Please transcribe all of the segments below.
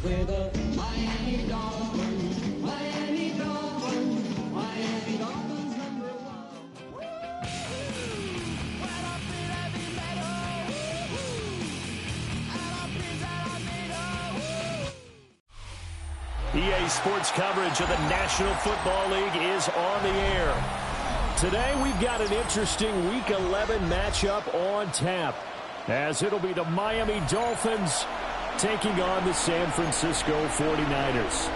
with the Miami Dolphins. Miami Dolphins. Miami Dolphins #1. EA Sports coverage of the National Football League is on the air. Today we've got an interesting Week 11 matchup on tap, as it'll be the Miami Dolphins taking on the San Francisco 49ers.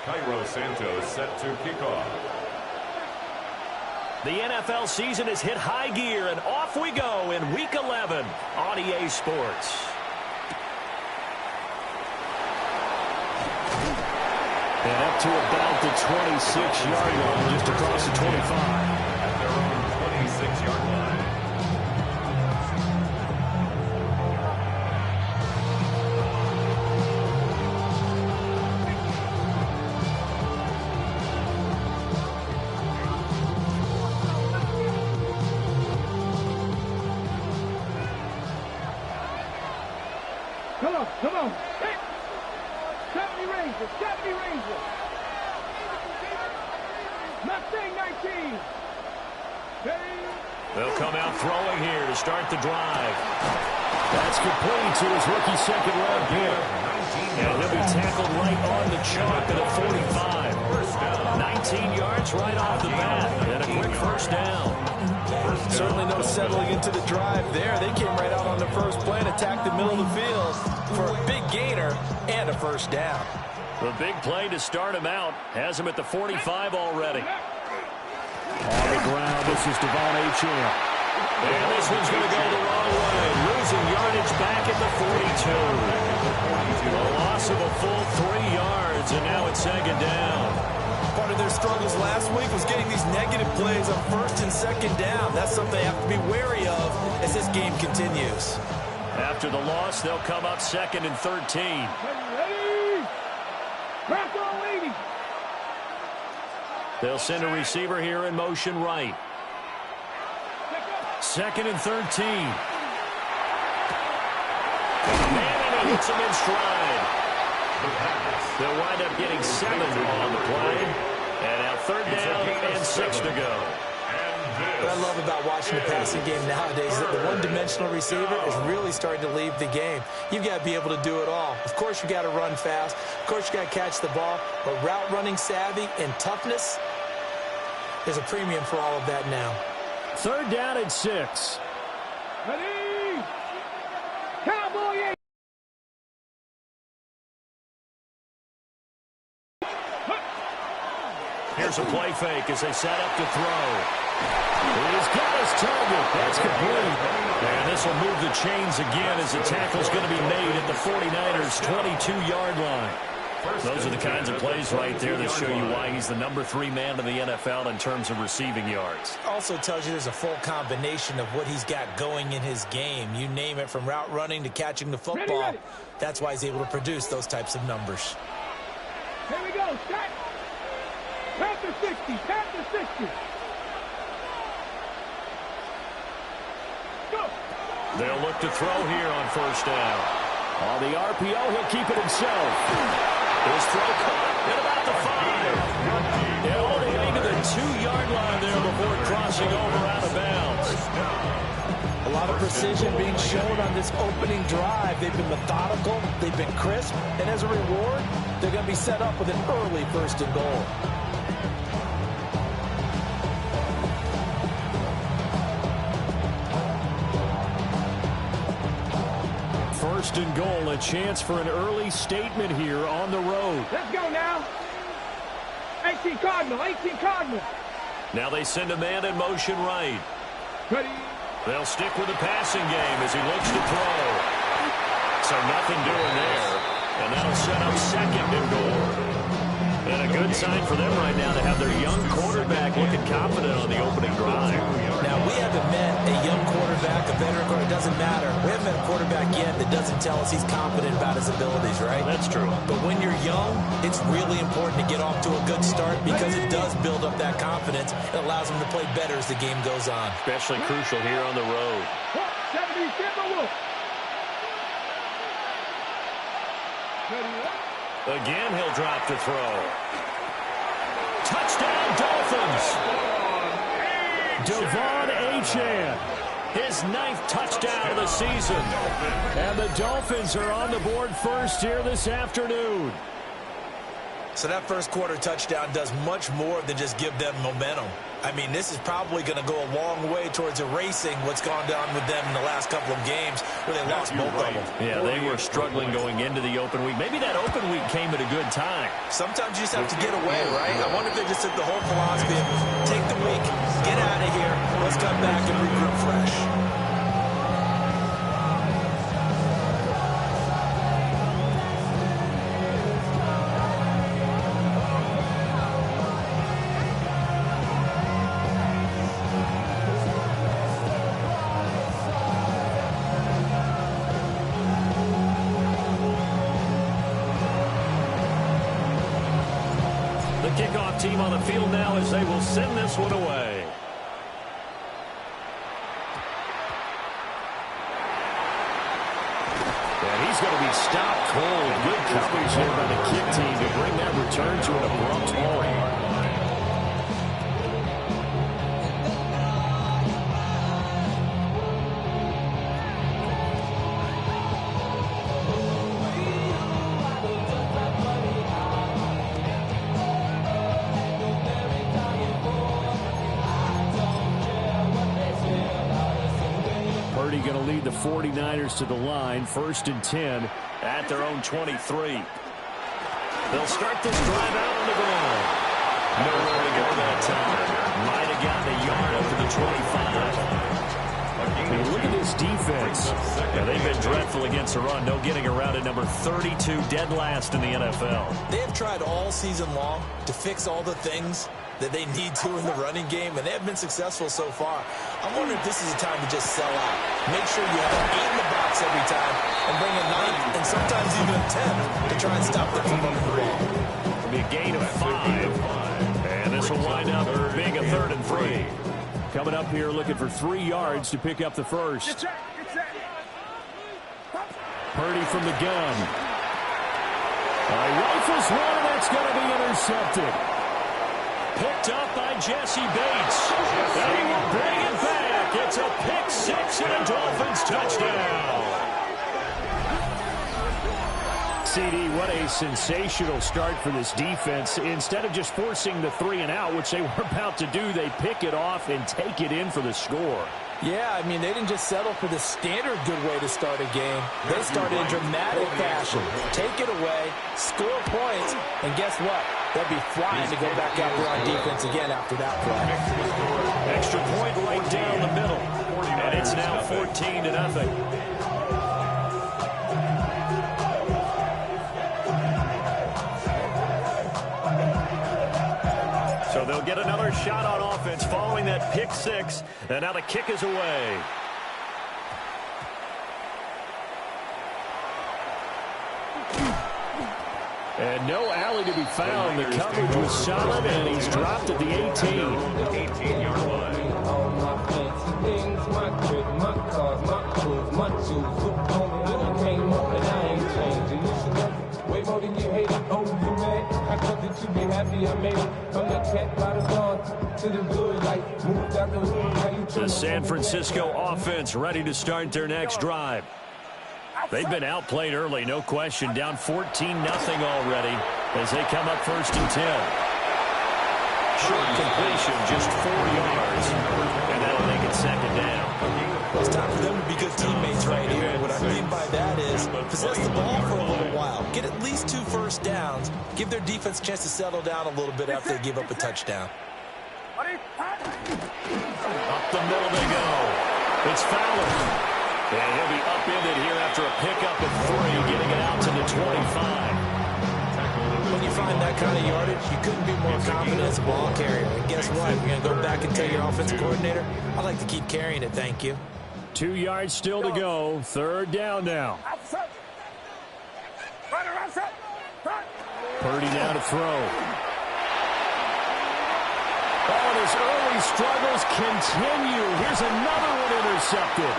Cairo Santos set to kick off. The NFL season has hit high gear, and off we go in Week 11 on EA Sports. And up to about the 26-yard line, just across the 25. At their own 26-yard line. Come on. Hey. 70 Rangers. Mustang 19. They'll come out throwing here to start the drive. That's complete to his rookie second-round pick. And he'll be tackled right on the chalk at a 45. 19 yards right off the bat. And a quick first down. Certainly no settling into the drive there. They came right out on the first play and attacked the middle of the field for a big gainer and a first down. The big play to start him out has him at the 45 already. On the ground, this is Devon Achane. And this one's going to go the wrong way. Losing yardage back at the 42. A loss of a full 3 yards, and now it's second down. Part of their struggles last week was getting these negative plays on first and second down. That's something they have to be wary of as this game continues. After the loss, they'll come up second and 13. Ready? Crack on, lady. They'll send a receiver here in motion right. Second and 13. And he hits him in stride. They'll wind up getting 7 on the play. And now third down and 6 to go. What I love about watching the passing game nowadays is that the one-dimensional receiver is really starting to leave the game. You've got to be able to do it all. Of course, you've got to run fast. Of course, you've got to catch the ball. But route running savvy and toughness, there's a premium for all of that now. Third down and 6. Ready? Cowboy. Here's a play fake as they set up to throw. He's got his target. That's complete. And this will move the chains again as the tackle's going to be made at the 49ers' 22-yard line. Those are the kinds of plays right there that show you why he's the number 3 man in the NFL in terms of receiving yards. Also tells you there's a full combination of what he's got going in his game. You name it, from route running to catching the football. That's why he's able to produce those types of numbers. Here we go. Start. Panther 60. Panther 60. Go. They'll look to throw here on first down. On the RPO, he'll keep it himself. His throw caught at about the 5. And all the way to the 2-yard line there before crossing over out of bounds. A lot of precision being shown on this opening drive. They've been methodical, they've been crisp, and as a reward, they're going to be set up with an early first and goal. First and goal, a chance for an early statement here on the road. Let's go now. 18 Cardinal. Now they send a man in motion right. Ready. They'll stick with the passing game as he looks to throw. So nothing doing there. And that'll set up second and goal. And a good sign for them right now to have their young quarterback looking confident on the opening drive. Now, we haven't met a young quarterback, a veteran quarterback. It doesn't matter. We haven't met a quarterback yet that doesn't tell us he's confident about his abilities, right? That's true. But when you're young, it's really important to get off to a good start because it does build up that confidence. It allows him to play better as the game goes on. Especially crucial here on the road. 70 Wolf. Again, he'll drop to throw. Touchdown, Dolphins! Devon Achane, his 9th touchdown of the season. And the Dolphins are on the board first here this afternoon. So that first quarter touchdown does much more than just give them momentum. I mean, this is probably going to go a long way towards erasing what's gone down with them in the last couple of games where they lost both of them. Yeah, they were struggling going into the open week. Maybe that open week came at a good time. Sometimes you just have to get away, right? I wonder if they just took the whole philosophy of take the week, get out of here, let's come back and regroup fresh. Kickoff team on the field now as they will send this one away. And he's going to be stopped cold. Good coverage here by the kick team to bring that return to an abrupt halt. Going to lead the 49ers to the line, 1st and 10 at their own 23. They'll start this drive out on the ground. Nowhere to go that time. Might have gotten a yard up to the 25. And look at this defense. Yeah, they've been dreadful against the run. No getting around at number 32, dead last in the NFL. They have tried all season long to fix all the things that they need to in the running game, and they have been successful so far. I'm wondering if this is a time to just sell out. Make sure you have 8 in the box every time and bring a 9th and sometimes even a 10th to try and stop them from running the ball. It'll be a gain of 5, and this will wind up being a 3rd and 3. Coming up here looking for 3 yards to pick up the first. Purdy from the gun. Rifles one, and that's going to be intercepted. Picked up by Jesse Bates. And he will bring it back. It's a pick 6 and a Dolphins touchdown. CD, what a sensational start for this defense. Instead of just forcing the 3 and out, which they were about to do, they pick it off and take it in for the score. Yeah, I mean, they didn't just settle for the standard good way to start a game. They started in dramatic fashion. Take it away, score points, and guess what? They'll be flying to go back out there on defense again after that play. Extra point right down the middle. And it's now 14-0. So they'll get another shot on offense following that pick 6. And now the kick is away. And no alley to be found. The coverage was solid, and he's dropped at the 18. 18-yard line. All my fancy things, my crib, my cars, my clothes, my shoes. Look on me when I came up and I ain't changing. You should know way more than you hate it. Oh, you mad? I thought that you be happy I made it. From the cat by the sun to the good life. Moved out the hood, now you The San Francisco offense ready to start their next drive. They've been outplayed early, no question. Down 14-0 already as they come up 1st and 10. Short completion, just 4 yards. And that'll make it 2nd down. It's time for them to be good teammates right here. What I mean by that is possess the ball for a little while. Get at least 2 first downs. Give their defense a chance to settle down a little bit after they give up a touchdown. Up the middle they go. It's Fowler. And he'll be upended here after a pickup of 3, getting it out to the 25. When you find that kind of yardage, you couldn't be more confident as a ball carrier. And guess what? You're going to go back and tell your offensive coordinator, I'd like to keep carrying it, thank you. 2 yards still to go. Third down now. Purdy now to throw. Oh, and his early struggles continue. Here's another one intercepted.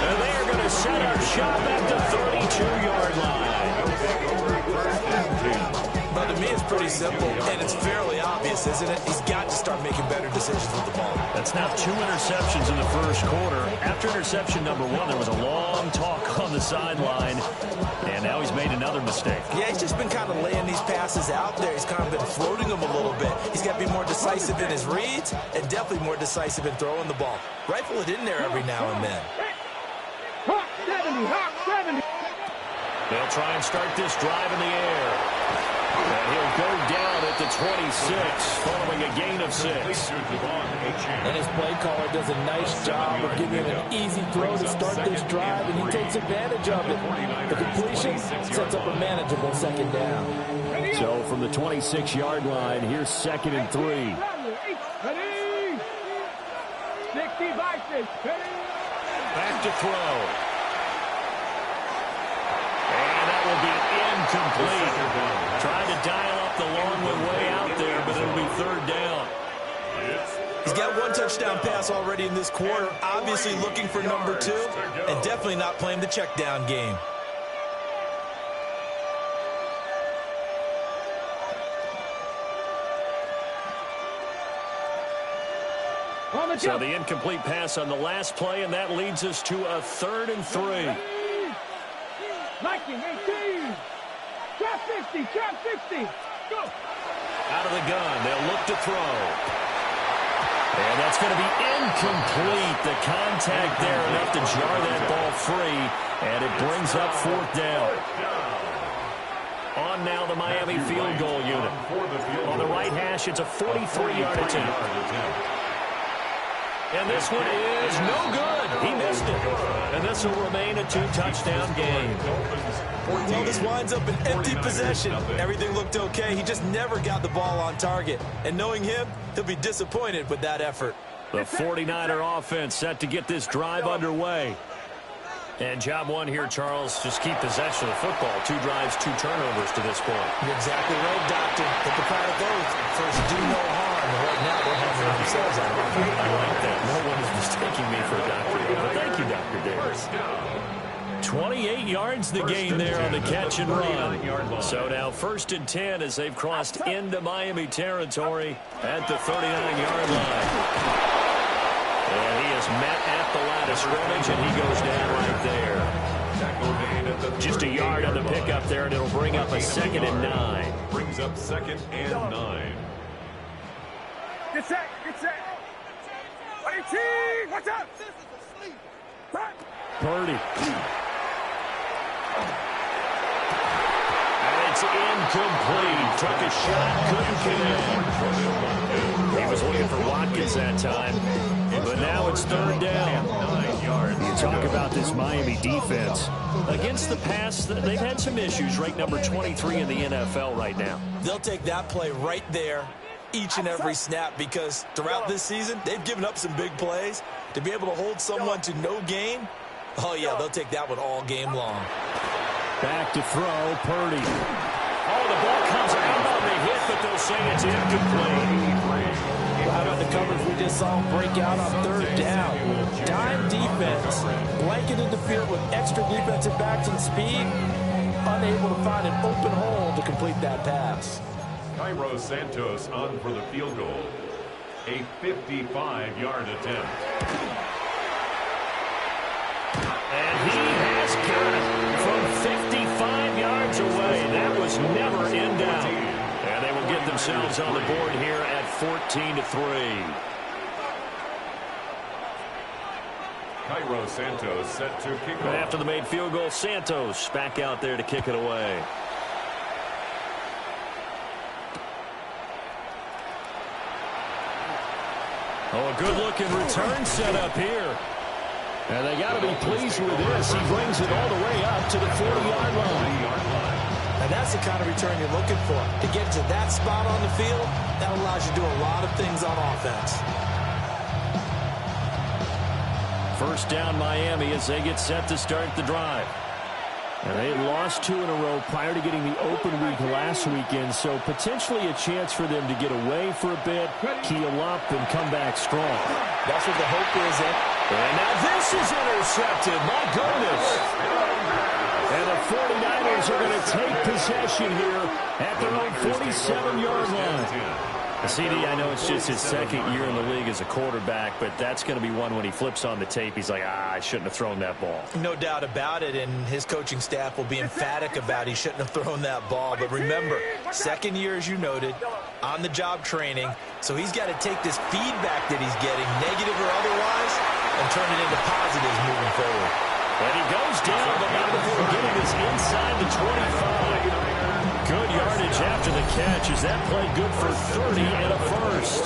And they are going to set up shop at the 32-yard line. But to me, it's pretty simple, and it's fairly obvious, isn't it? He's got to start making better decisions with the ball. That's now 2 interceptions in the first quarter. After interception number 1, there was a long talk on the sideline, and now he's made another mistake. Yeah, he's just been kind of laying these passes out there. He's kind of been floating them a little bit. He's got to be more decisive in his reads and definitely more decisive in throwing the ball. Rifle it in there every now and then. Hawk 70, Hawk 70. They'll try and start this drive in the air. And he'll go down at the 26, following a gain of 6. And his play caller does a nice job of giving him an easy throw to start this drive, and he takes advantage of it. The completion sets up a manageable second down. So from the 26-yard line, here's 2nd and 3. Ready. 60 by 6. Ready. Back to throw. And that will be incomplete. Trying to dial up the long one way out there, but it'll be 3rd down. He's got 1 touchdown pass already in this quarter, obviously looking for number 2, and definitely not playing the check down game. So the incomplete pass on the last play, and that leads us to a 3rd and 3. Liking 18. Trap 50. Trap 50. Go. Out of the gun, they'll look to throw. And that's going to be incomplete. The contact there enough to jar that ball free, and it brings up 4th down. On now the Miami field goal unit. On the right hash, it's a 43-yard attempt. And this one is no good. He missed it. And this will remain a 2-touchdown game. Well, this winds up an empty possession. Everything looked okay. He just never got the ball on target. And knowing him, he'll be disappointed with that effort. The 49er offense set to get this drive underway. And job 1 here, Charles, just keep possession of the football. 2 drives, 2 turnovers to this point. You're exactly right, Doctor. Hippocratic oath. First, do no harm. Right now, they're having themselves out. I like that. No one is mistaking me for a doctor. But thank you, Dr. Davis. 28 yards the gain there on the catch and run. So now 1st and 10 as they've crossed into Miami territory at the 39-yard line. And he is met at the line of scrimmage, and he goes down right there. Just a yard on the pickup there, and it'll bring up a 2nd and 9. Brings up 2nd and 9. Get set. Get set. 18. Watch out. Purdy. And it's incomplete. Took a shot, couldn't connect. He was looking for Watkins that time. But now it's 3rd down. You talk about this Miami defense. Against the pass, they've had some issues. Ranked number 23 in the NFL right now. They'll take that play right there each and every snap, because throughout this season, they've given up some big plays. To be able to hold someone to no gain, oh, yeah, they'll take that one all game long. Back to throw, Purdy. Oh, the ball comes out on the hit, but they'll say it's incomplete. How about the coverage we just saw break out on 3rd down? Dime defense, blanketed the field with extra defensive backs and speed, unable to find an open hole to complete that pass. Cairo Santos on for the field goal. A 55-yard attempt. And he has got it from 55 yards away. That was never in doubt. And they will get themselves on the board here at 14-3. Cairo Santos set to kick off. And after the made field goal, Santos back out there to kick it away. Oh, a good-looking return set up here. And they got to be pleased with this. He brings it all the way up to the 40-yard line. And that's the kind of return you're looking for. To get to that spot on the field, that allows you to do a lot of things on offense. First down Miami as they get set to start the drive. And they had lost 2 in a row prior to getting the open week last weekend, so potentially a chance for them to get away for a bit, keel up, and come back strong. That's what the hope is. And now this is intercepted. My goodness. And the 49ers are going to take possession here at their own 47-yard line. CD, I know it's just his second year in the league as a quarterback, but that's going to be one when he flips on the tape, he's like, I shouldn't have thrown that ball. No doubt about it, and his coaching staff will be emphatic about he shouldn't have thrown that ball. But remember, second year, as you noted, on-the-job training, so he's got to take this feedback that he's getting, negative or otherwise, and turn it into positives moving forward. And he goes down, but not before getting this inside the 25. Good yardage after the catch. Is that play good for 30 and a first?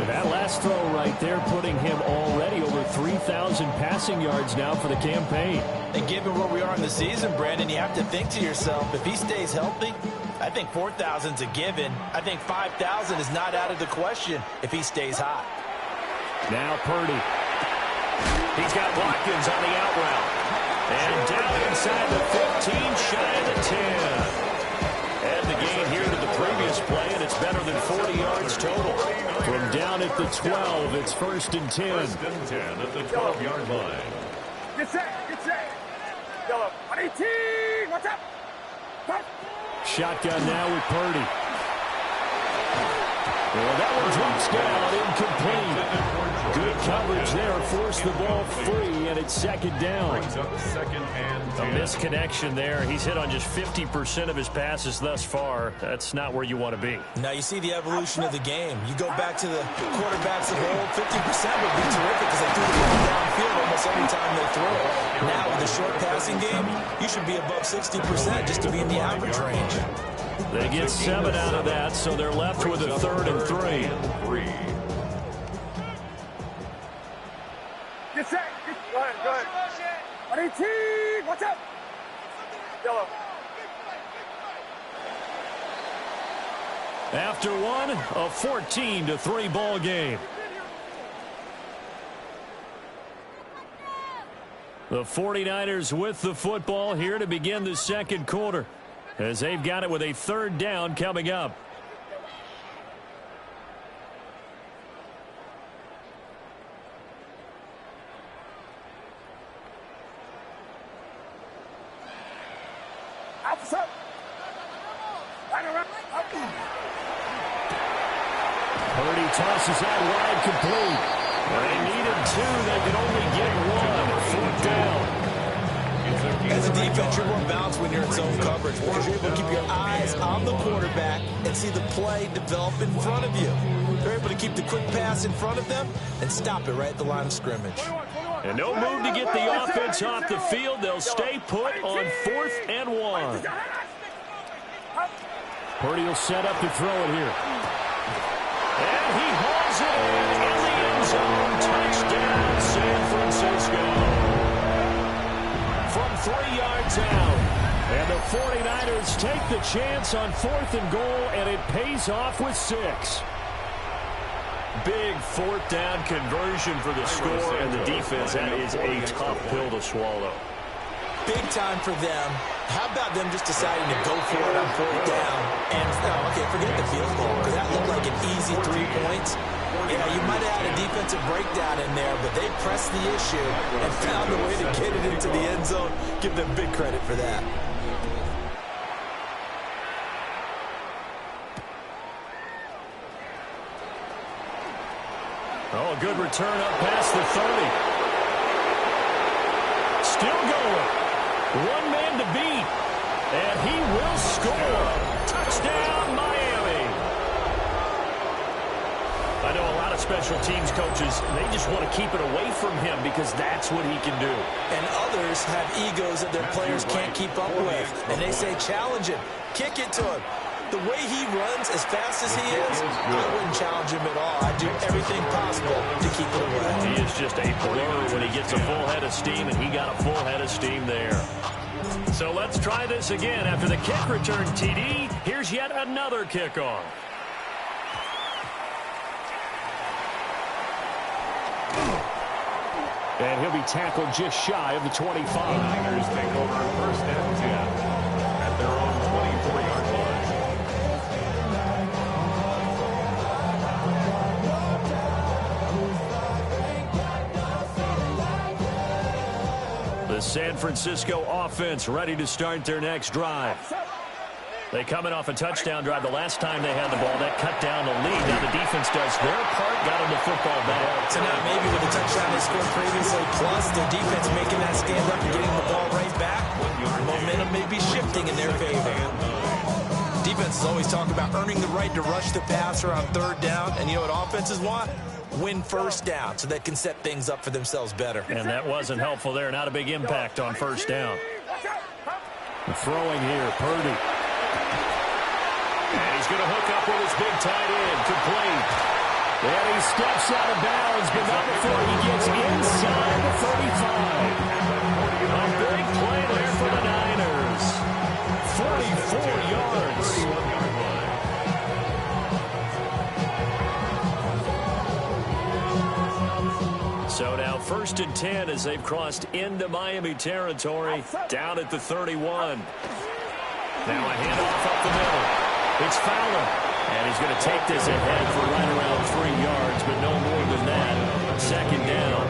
That last throw right there putting him already over 3,000 passing yards now for the campaign. And given where we are in the season, Brandon, you have to think to yourself, if he stays healthy, I think 4,000's a given. I think 5,000 is not out of the question if he stays hot. Now Purdy. He's got Watkins on the out route. And down inside the 15, shy of the 10. Add the gain here to the previous play, and it's better than 40 yards total. From down at the 12, it's 1st and 10. 1st and 10 at the 12-yard line. Get set, get set. Yellow, 118, watch out. Stop. Shotgun now with Purdy. Well, that one drops down, incomplete. Good coverage there, forced the ball free, and it's 2nd down. Brings up 2nd and 10. A misconnection there. He's hit on just 50% of his passes thus far. That's not where you want to be. Now you see the evolution of the game. You go back to the quarterbacks of old, 50% would be terrific because they threw the ball downfield almost every time they throw it. Now with the short passing game, you should be above 60% just to be in the average range. They get 7 out of that, so they're left with a 3rd and 3. Get set. Go ahead, go ahead. 118, watch out. Yellow. After one, a 14-3 ball game. The 49ers with the football here to begin the 2nd quarter, as they've got it with a 3rd down coming up. Purdy tosses out wide, complete. They needed 2. They could only get 1. 4th down. As a defense, you're more balanced when you're in zone coverage because you're able to keep your eyes on the quarterback and see the play develop in front of you. They're able to keep the quick pass in front of them and stop it right at the line of scrimmage. And no move to get the offense off the field. They'll stay put on 4th and 1. Purdy will set up to throw it here. And he hauls it in the end zone. Touchdown, San Francisco. From 3 yards out. And the 49ers take the chance on 4th and goal, and it pays off with 6. Big 4th down conversion for the score, and the defense, that is a tough pill to swallow. Big time for them. How about them just deciding to go for it on 4th down? And, okay, forget the field goal, because that looked like an easy 3 points. Yeah, you might have had a defensive breakdown in there, but they pressed the issue and found a way to get it into the end zone. Give them big credit for that. Oh, a good return up past the 30. Still going. 1 man to beat. And he will score. Touchdown, Miami. I know a lot of special teams coaches, they just want to keep it away from him because that's what he can do. And others have egos that their players can't keep up with. And they say, challenge him. Kick it to him. The way he runs as fast as he is, I wouldn't challenge him at all. I'd do everything possible to keep it away. He is just a blur when he gets a full head of steam, and he got a full head of steam there. So let's try this again. After the kick return TD, here's yet another kickoff. And he'll be tackled just shy of the 25. Niners take over 1st and 10 at their own 24-yard line. The San Francisco offense ready to start their next drive. They coming off a touchdown drive the last time they had the ball. That cut down the lead. Now the defense does their part, got them the football back. So now maybe with the touchdown they scored previously, plus their defense making that stand up and getting the ball right back, momentum may be shifting in their favor. Defenses always talk about earning the right to rush the passer on 3rd down, and you know what offenses want? Win 1st down so they can set things up for themselves better. And that wasn't helpful there. Not a big impact on 1st down. Throwing here, Purdy. And he's going to hook up with his big tight end, complete. And he steps out of bounds, but not before he gets inside the 35. A big play there for the Niners. 44 yards. So now 1st and 10 as they've crossed into Miami territory, down at the 31. Now a handoff up the middle. It's Fowler, and he's going to take this ahead for right around 3 yards, but no more than that. 2nd down.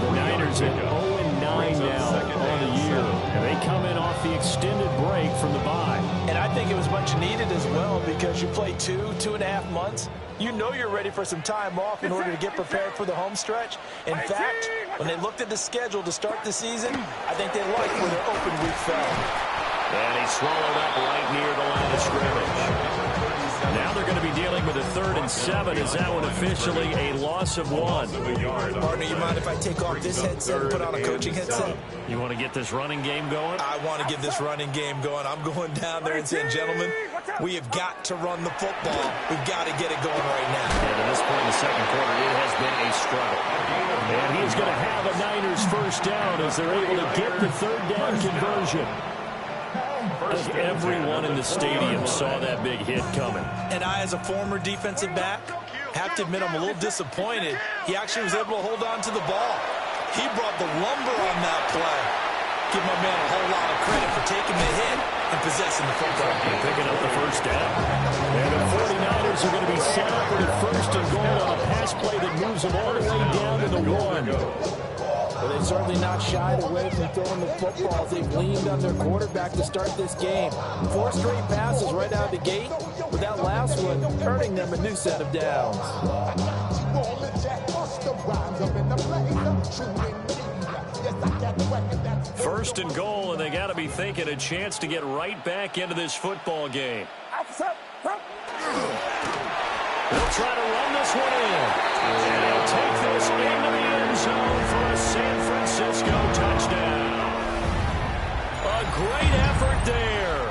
The Niners at 0-9 now on the year, and they come in off the extended break from the bye. And I think it was much needed as well because you play 2.5 months. You know you're ready for some time off in order to get prepared for the home stretch. In fact, when they looked at the schedule to start the season, I think they liked where their open week fell. And he's swallowed up right near the line of scrimmage. Now they're going to be dealing with a 3rd and 7. Is that one officially a loss of 1? Partner, you mind if I take off this headset and put on a coaching headset? You want to get this running game going? I want to get this running game going. I'm going down there and saying, gentlemen, we have got to run the football. We've got to get it going right now. And at this point in the 2nd quarter, it has been a struggle. And he's going to have a Niners 1st down as they're able to get the 3rd down conversion. Everyone in the stadium saw that big hit coming. And I, as a former defensive back, have to admit I'm a little disappointed. He actually was able to hold on to the ball. He brought the lumber on that play. Give my man a whole lot of credit for taking the hit and possessing the football. And picking up the 1st down. And the 49ers are going to be set up with a 1st and goal on a pass play that moves them all the way down to the 1. Well, they've certainly not shied away from throwing the football. They've leaned on their quarterback to start this game. 4 straight passes right out of the gate, with that last one earning them a new set of downs. 1st and goal, and they got to be thinking a chance to get right back into this football game. They'll try to run this one in. And he'll take this into the end zone for a San Francisco touchdown. A great effort there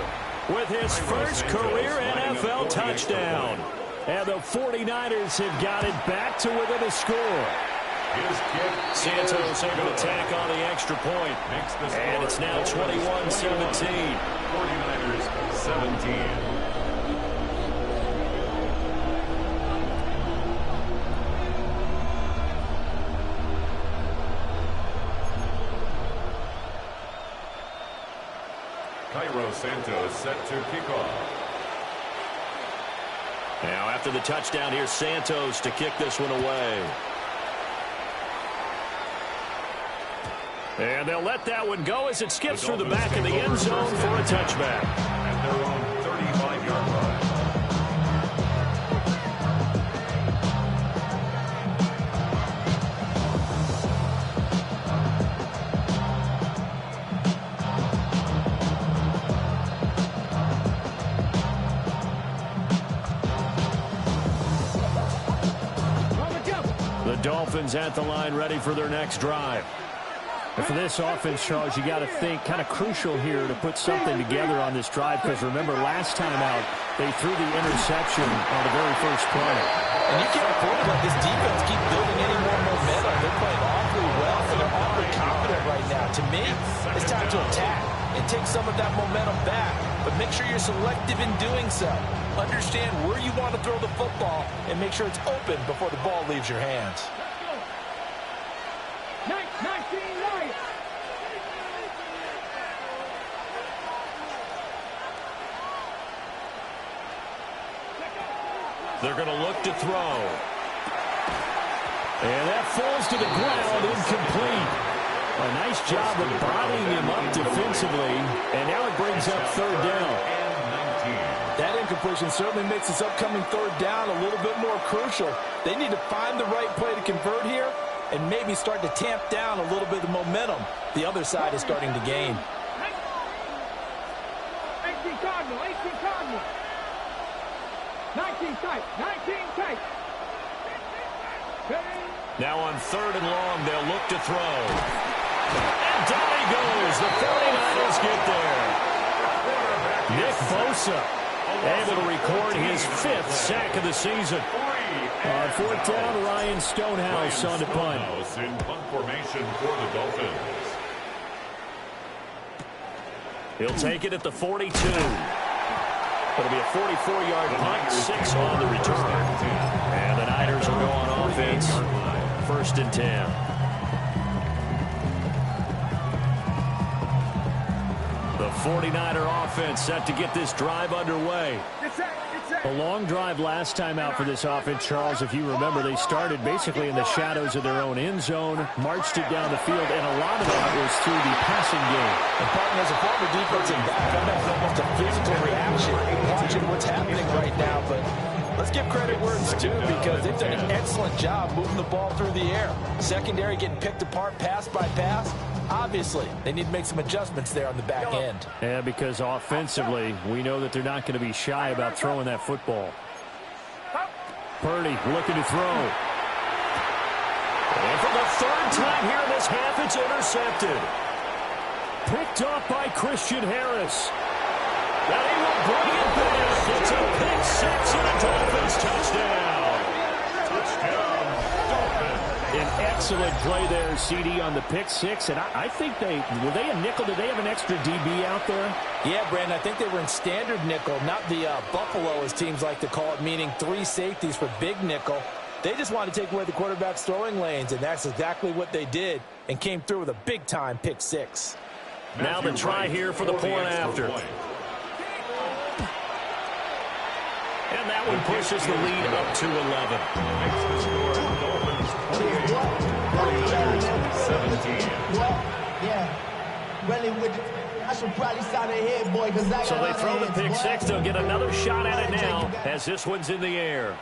with his first career NFL touchdown. And the 49ers have got it back to within a score. Santos able to tack on the extra point. And it's now 21-17. 49ers 17. Cairo Santos set to kick off. Now after the touchdown, here's Santos to kick this one away. And they'll let that one go as it skips through the back of the end zone for a touchback. At their own 35-yard line. The Dolphins at the line ready for their next drive. And for this offense, Charles, you got to think kind of crucial here to put something together on this drive because remember last time out they threw the interception on the very first play. And you can't afford to let this defense keep building any more momentum. They're playing awfully well, and they're awfully confident right now. To me, It's time to attack and take some of that momentum back, but make sure you're selective in doing so. Understand where you want to throw the football and make sure it's open before the ball leaves your hands. 19 right. They're going to look to throw. And that falls to the ground, incomplete. A nice job of bodying him up defensively, and now it brings up third down. That incompletion certainly makes this upcoming third down a little bit more crucial. They need to find the right play to convert here and maybe start to tamp down a little bit of momentum the other side is starting to gain. 18 Cardinal, 18 Cardinal. 19 tight, 19 tight. Now on third and long, they'll look to throw. And down he goes. The 49ers get there. Nick Bosa able to record his 5th sack of the season. On fourth down, Ryan Stonehouse on the punt. In punt formation for the Dolphins. He'll take it at the 42. It'll be a 44-yard punt, 6 on the return. And the Niners will go on offense. 1st and 10. The 49er offense set to get this drive underway. A long drive last time out for this offense, Charles. If you remember, they started basically in the shadows of their own end zone, marched it down the field, and a lot of that was through the passing game. And partner, as a former defensive back, I know it's almost a physical reaction watching what's happening right now, but let's give credit where it's due because they've done an excellent job moving the ball through the air. Secondary getting picked apart pass by pass. Obviously, they need to make some adjustments there on the back end. Yeah, because offensively, we know that they're not going to be shy about throwing that football. Purdy looking to throw. And for the 3rd time here in this half, it's intercepted. Picked off by Christian Harris. And he will bring it back. It's a pick 6 and a Dolphins touchdown. Touchdown, Dolphins. An excellent play there, CD, on the pick 6. And I think were they a nickel? Did they have an extra DB out there? Yeah, Brandon, I think they were in standard nickel, not the Buffalo, as teams like to call it, meaning 3 safeties for big nickel. They just wanted to take away the quarterback's throwing lanes, and that's exactly what they did and came through with a big-time pick 6. Now the try here for the point after. And that one pushes the lead up to 11. Makes the score Dolphins 28, 49-17. So they throw the pick 6. They'll get another shot at it now as this one's in the air.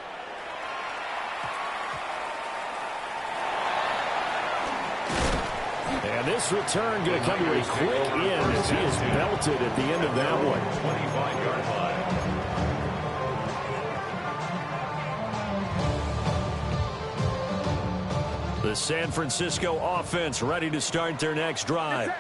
And this return going to come to a quick end as he is belted at the end of that one. 25-yard line. The San Francisco offense ready to start their next drive.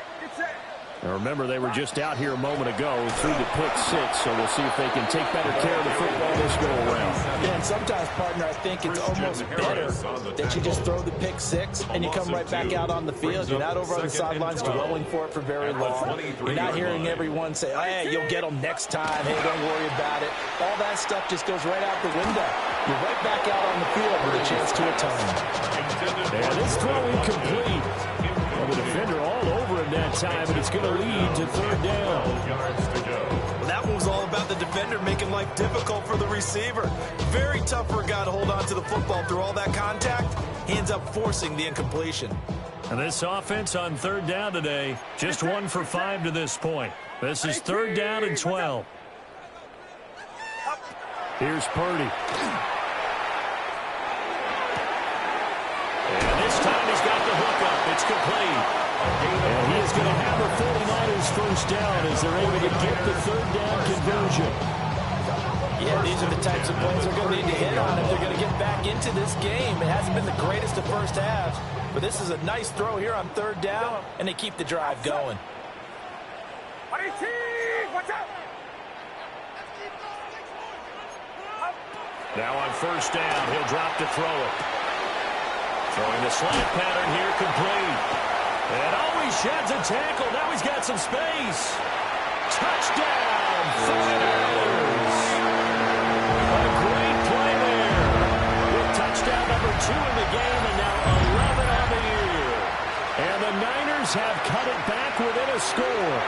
Now remember, they were just out here a moment ago through the pick 6, so we'll see if they can take better care of the football this go around. Yeah, and sometimes, partner, I think it's almost better that you just throw the pick 6 and you come right back out on the field. You're not over on the sidelines dwelling for it for very long. You're not hearing everyone say, oh, hey, you'll get them next time. Hey, don't worry about it. All that stuff just goes right out the window. You're right back out on the field with a chance to atone. And this throw incomplete. Well, the defender all over him that time, and it's going to lead to third down. Well, that one was all about the defender making life difficult for the receiver. Very tough for a guy to hold on to the football through all that contact. He ends up forcing the incompletion. And this offense on third down today, just 1 for 5 to this point. This is 3rd down and 12. Here's Purdy. And this time he's got the hook up. It's complete. And he is going to have the 49ers first down as they're able to get the third down conversion. Yeah, these are the types of plays they're going to need to hit on if they're going to get back into this game. It hasn't been the greatest of first halves, but this is a nice throw here on third down, and they keep the drive going. Watch out! Now on first down, he'll drop to throw it. Throwing the slant pattern here, complete. And always sheds a tackle. Now he's got some space. Touchdown, 49ers. A great play there. With touchdown number 2 in the game and now 11 on the year. And the Niners have cut it back within a score.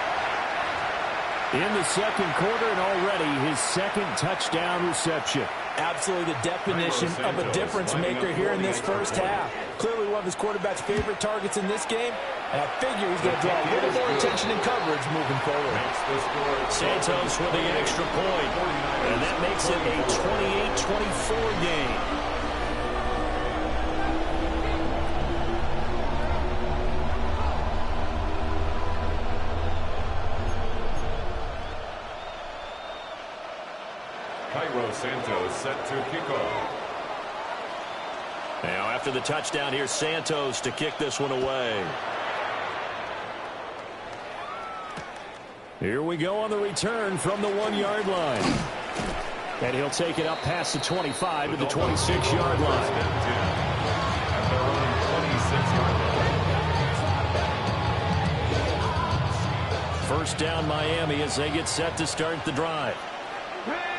In the second quarter and already his second touchdown reception. Absolutely the definition of a difference maker here in this first half. Clearly one of his quarterback's favorite targets in this game. And I figure he's going to draw a little more attention and coverage moving forward. Santos with the extra point. And that makes it a 28-24 game. Cairo Santos set to kick off. Now after the touchdown, here's Santos to kick this one away. Here we go on the return from the 1-yard line. And he'll take it up past the 25 to the 26-yard line. At their own 26-yard line. First down Miami as they get set to start the drive.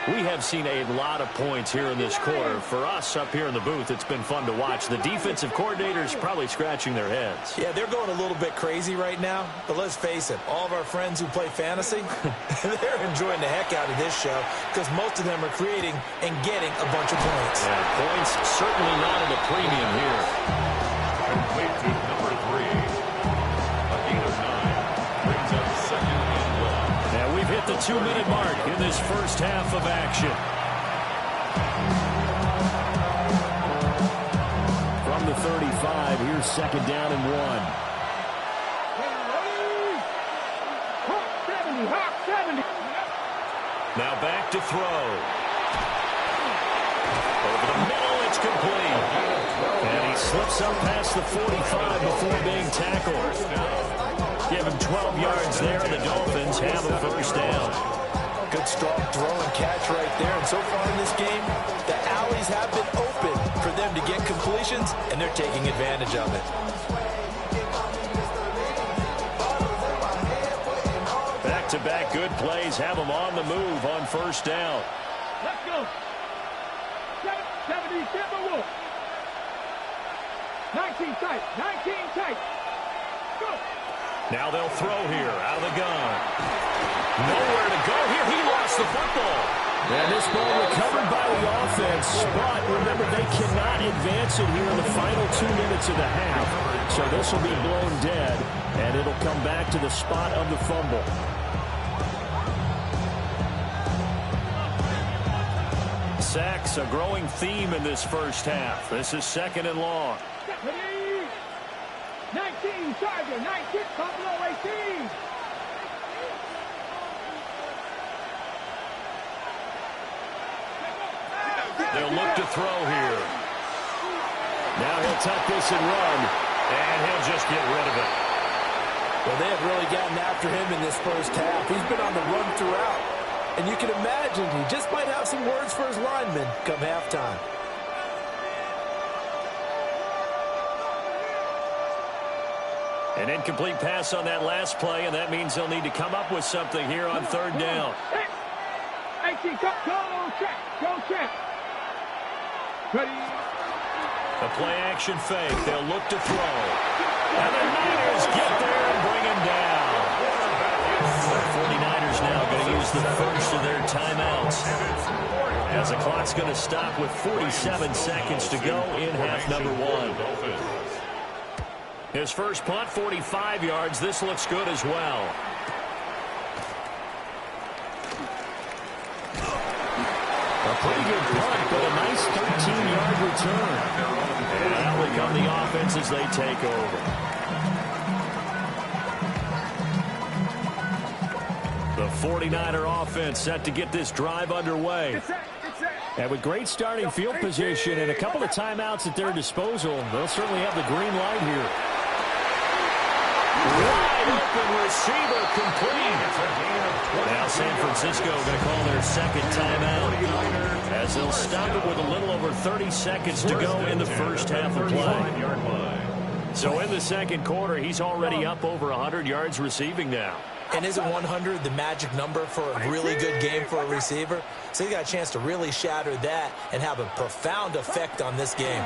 We have seen a lot of points here in this quarter. For us up here in the booth, it's been fun to watch. The defensive coordinators probably scratching their heads. Yeah, they're going a little bit crazy right now. But let's face it, all of our friends who play fantasy, they're enjoying the heck out of this show because most of them are creating and getting a bunch of points. Yeah, points certainly not at a premium here. Complete to number 3. A gain of 9 brings up second and 1. Now we've hit the 2-minute mark in this first half of action. From the 35, here's second down and 1. Now back to throw. Over the middle, it's complete. And he slips up past the 45 before being tackled. Give him 12 yards there, and the Dolphins have a first down. Good strong throw and catch right there. And so far in this game, the alleys have been open for them to get completions, and they're taking advantage of it. Back-to-back good plays have them on the move on first down. Let's go. 70, Timber Wolf. 19 tight, 19 tight. Go. Now they'll throw here out of the gun. Nowhere to go here. He lost the football. And this ball recovered by the offense. But remember, they cannot advance it here in the final 2 minutes of the half. So this will be blown dead, and it'll come back to the spot of the fumble. Sacks, a growing theme in this first half. This is second and long. 19, Charger, 19, Buffalo 18. They'll look to throw here. Now he'll tuck this and run, and he'll just get rid of it. Well, they have really gotten after him in this first half. He's been on the run throughout. And you can imagine he just might have some words for his linemen come halftime. An incomplete pass on that last play, and that means they'll need to come up with something here on third down. 18, go check, go check. Ready. A play-action fake. They'll look to throw. And the Niners get there and bring him down. The 49ers now going to use the first of their timeouts, as the clock's going to stop with 47 seconds to go in half number 1. His first punt, 45 yards. This looks good as well. A pretty good punt, but a nice 13-yard return. And out will come the offense as they take over. The 49er offense set to get this drive underway. And with great starting field position and a couple of timeouts at their disposal, they'll certainly have the green light here. Wide open receiver complete. Now San Francisco going to call their second timeout, as they'll stop it with a little over 30 seconds to go in the first half of play. So in the second quarter, he's already up over 100 yards receiving now. And isn't 100 the magic number for a really good game for a receiver? So he got a chance to really shatter that and have a profound effect on this game.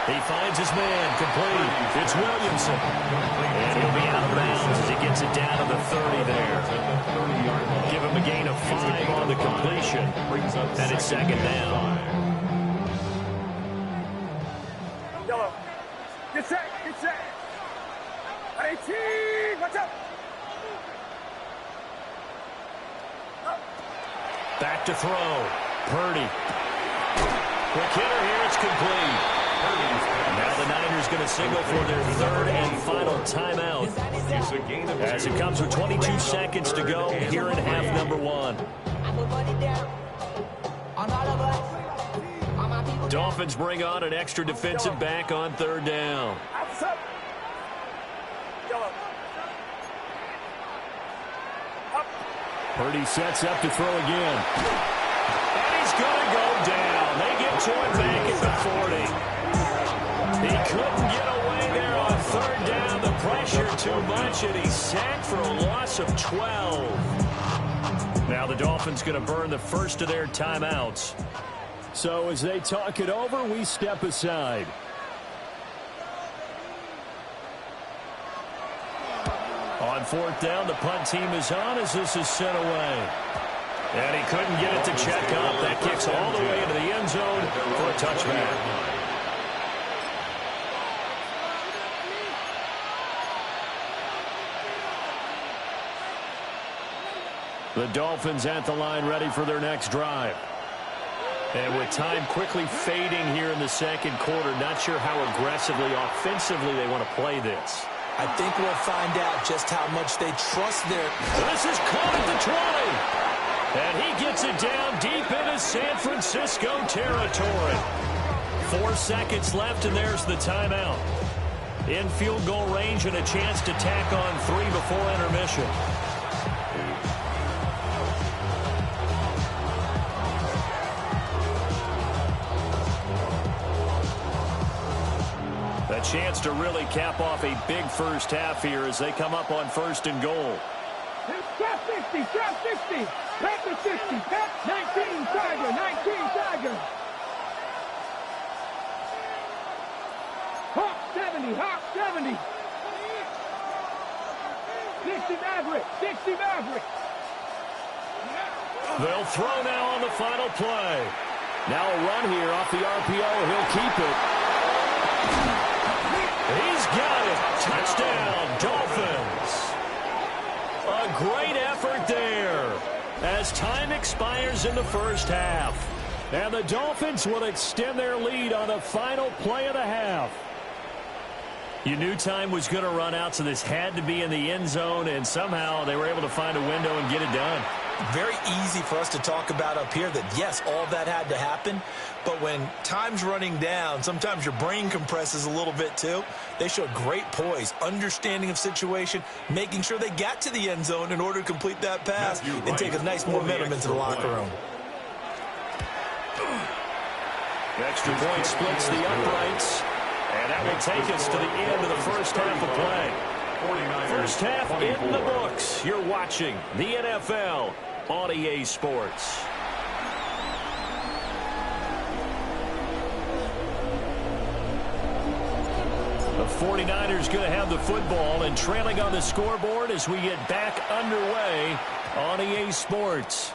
He finds his man, complete. It's Williamson. And he'll be out of bounds as he gets it down to the 30 there. Give him a gain of 5 on the completion. And it's second down. Yellow. Get set. Get set. 18. Watch out. Back to throw. Purdy. Quick hitter here. It's complete. Now the Niners going to signal for their third and final timeout as it comes with 22 seconds to go here in half number 1. Dolphins bring on an extra defensive back on third down. Purdy sets up to throw again. And he's going to go down. They get to him back at the 40. He couldn't get away there on third down. The pressure too much, and he's sacked for a loss of 12. Now the Dolphins going to burn the first of their timeouts. So as they talk it over, we step aside. On fourth down, the punt team is on as this is sent away. And he couldn't get it to check up. That kicks all the way into the end zone for a touchback. The Dolphins at the line ready for their next drive. And with time quickly fading here in the second quarter, not sure how aggressively, offensively they want to play this. I think we'll find out just how much they trust their... This is caught at the 20. And he gets it down deep into San Francisco territory. 4 seconds left, and there's the timeout. In field goal range and a chance to tack on 3 before intermission. A chance to really cap off a big first half here as they come up on first and goal. Trap 60. Trap 60. Trap the 60. Trap 19. Tiger. 19. Tiger. Hawk 70. Hawk 70. 60 Maverick. 60 Maverick. They'll throw now on the final play. Now a run here off the RPO. He'll keep it. He's got it. Touchdown, Dolphins. A great effort there as time expires in the first half. And the Dolphins will extend their lead on the final play of the half. You knew time was going to run out, so this had to be in the end zone, and somehow they were able to find a window and get it done. Very easy for us to talk about up here that, yes, all that had to happen. But when time's running down, sometimes your brain compresses a little bit too. They showed great poise, understanding of situation, making sure they got to the end zone in order to complete that pass and take a nice momentum into the locker room. Extra point splits the uprights. And that will take us to the end of the first half of play. First half in the books. You're watching the NFL on EA Sports. The 49ers going to have the football and trailing on the scoreboard as we get back underway on EA Sports.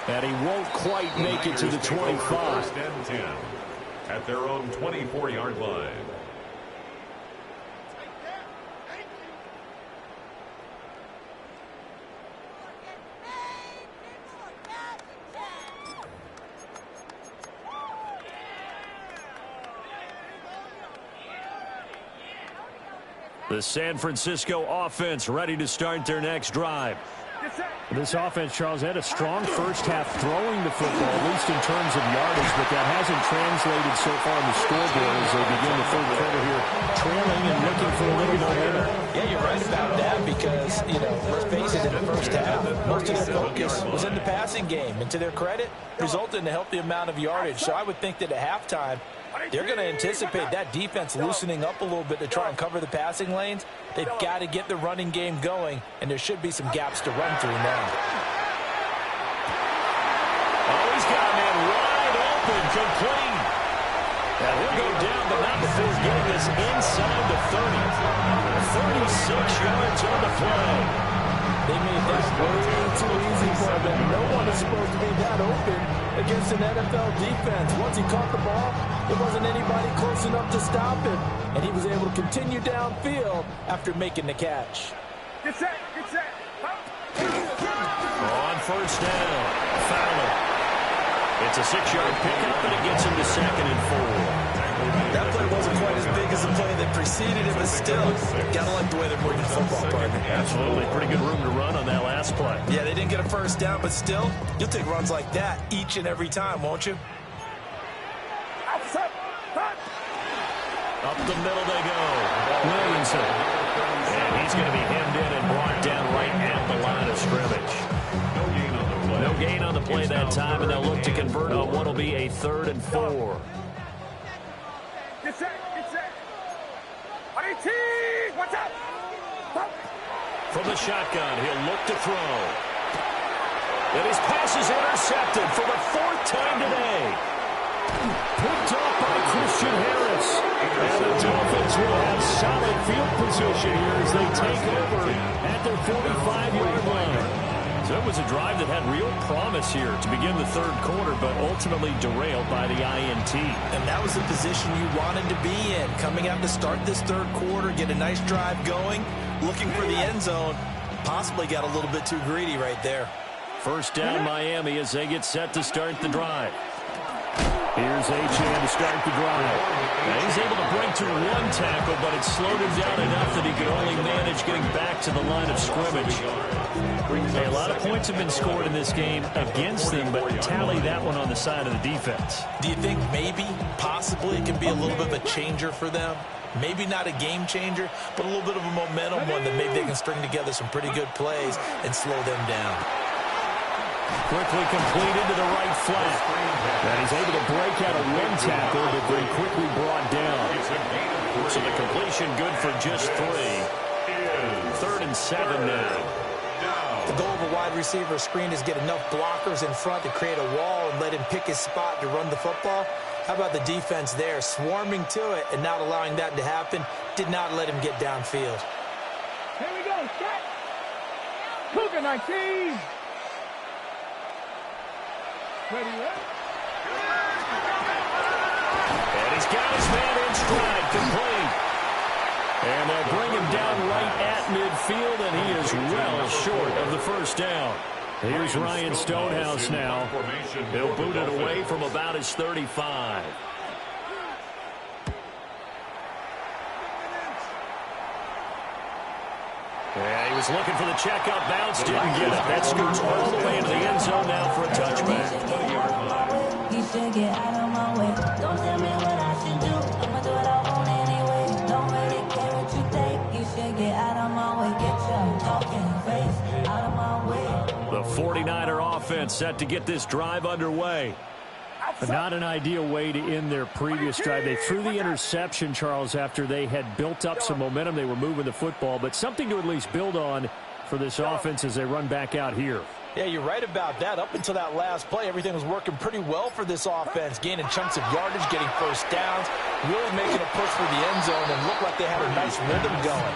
And he won't quite make it to the 25. First and 10 at their own 24-yard line. The San Francisco offense ready to start their next drive. This offense, Charles, had a strong first half throwing the football, at least in terms of yardage, but that hasn't translated so far on the scoreboard as they begin the third quarter here, trailing and looking for a little momentum. Yeah, you're right about that because, let's face it, in the first half, Most of their focus was in the passing game, and to their credit, resulted in a healthy amount of yardage. So I would think that at halftime, they're going to anticipate that defense loosening up a little bit to try and cover the passing lanes. They've got to get the running game going, and there should be some gaps to run through now. Oh, he's got a man wide open, complete. Now he'll go down, but not before getting this inside the 30. 36 yards on the play. They made that way too easy for them. No one is supposed to be that open against an NFL defense. Once he caught the ball, there wasn't anybody close enough to stop him. And he was able to continue downfield after making the catch. Get set, get set. On first down, Fowler. It's a 6-yard pickup, and it gets him to 2nd and 4. That play wasn't quite as big as the play that preceded it, but still, gotta like the way they're moving the football, partner. Absolutely. Pretty good room to run on that last play. Yeah, they didn't get a first down, but still, you'll take runs like that each and every time, won't you? Up the middle they go. Williamson. And he's going to be hemmed in and brought down right at the line of scrimmage. No gain on the play that time, and they'll look to convert on what will be a 3rd and 4. Get set, get set. Watch out. From the shotgun, he'll look to throw. And his pass is intercepted for the 4th time today. Picked up by Christian Harris. And the Dolphins will have solid field position here as they take over at their 45-yard line. So it was a drive that had real promise here to begin the 3rd quarter, but ultimately derailed by the INT. And that was the position you wanted to be in. Coming out to start this 3rd quarter, get a nice drive going, looking for the end zone. Possibly got a little bit too greedy right there. First down Miami as they get set to start the drive. Here's Achane to start the drive. Now he's able to break to 1 tackle, but it slowed him down enough that he could only manage getting back to the line of scrimmage. Hey, a lot of points have been scored in this game against them, but tally that one on the side of the defense. Do you think maybe, possibly, it can be a little bit of a changer for them? Maybe not a game changer, but a little bit of a momentum one that maybe they can string together some pretty good plays and slow them down. Quickly completed to the right flat. And he's able to break out a 1 tackle, but then quickly brought down. So the completion good for just 3. 3rd and 7 now. The goal of a wide receiver screen is get enough blockers in front to create a wall and let him pick his spot to run the football. How about the defense there, swarming to it and not allowing that to happen? Did not let him get downfield. Here we go, set. Cougar 19. Ready, up. And he's got his man in stride, complete. And they'll bring him down right at midfield, and he is well short of the first down. Here's Ryan Stonehouse now. He'll boot it away from about his 35. Yeah, he was looking for the checkup bounce, didn't get it. That scoots all the way into the end zone now for a touchback. You should get out of my way. Don't tell me what I should do. I'ma do what I want anyway. Don't really care what you think. You should get out of my way. Get your talking face out of my way. The 49er offense set to get this drive underway. But not an ideal way to end their previous drive. They threw the interception, Charles, after they had built up some momentum. They were moving the football, but something to at least build on for this offense as they run back out here. Yeah, you're right about that. Up until that last play, everything was working pretty well for this offense, gaining chunks of yardage, getting first downs, really making a push for the end zone, and looked like they had a nice rhythm going.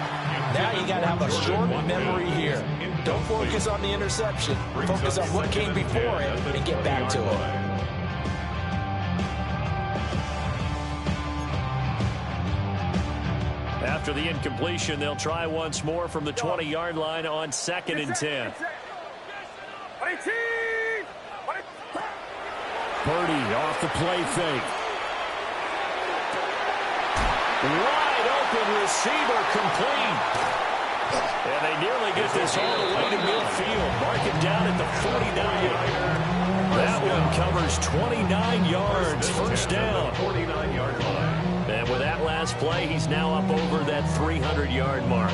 Now you got to have a short memory here. Don't focus on the interception. Focus on what came before it and get back to it. After the incompletion, they'll try once more from the 20-yard line on 2nd and 10. Purdy off the play fake. Wide open receiver complete. And they nearly get this all the way to midfield. Mark it down at the 49. That one covers 29 yards. First down. 49-yard line. And with that last play, he's now up over that 300-yard mark.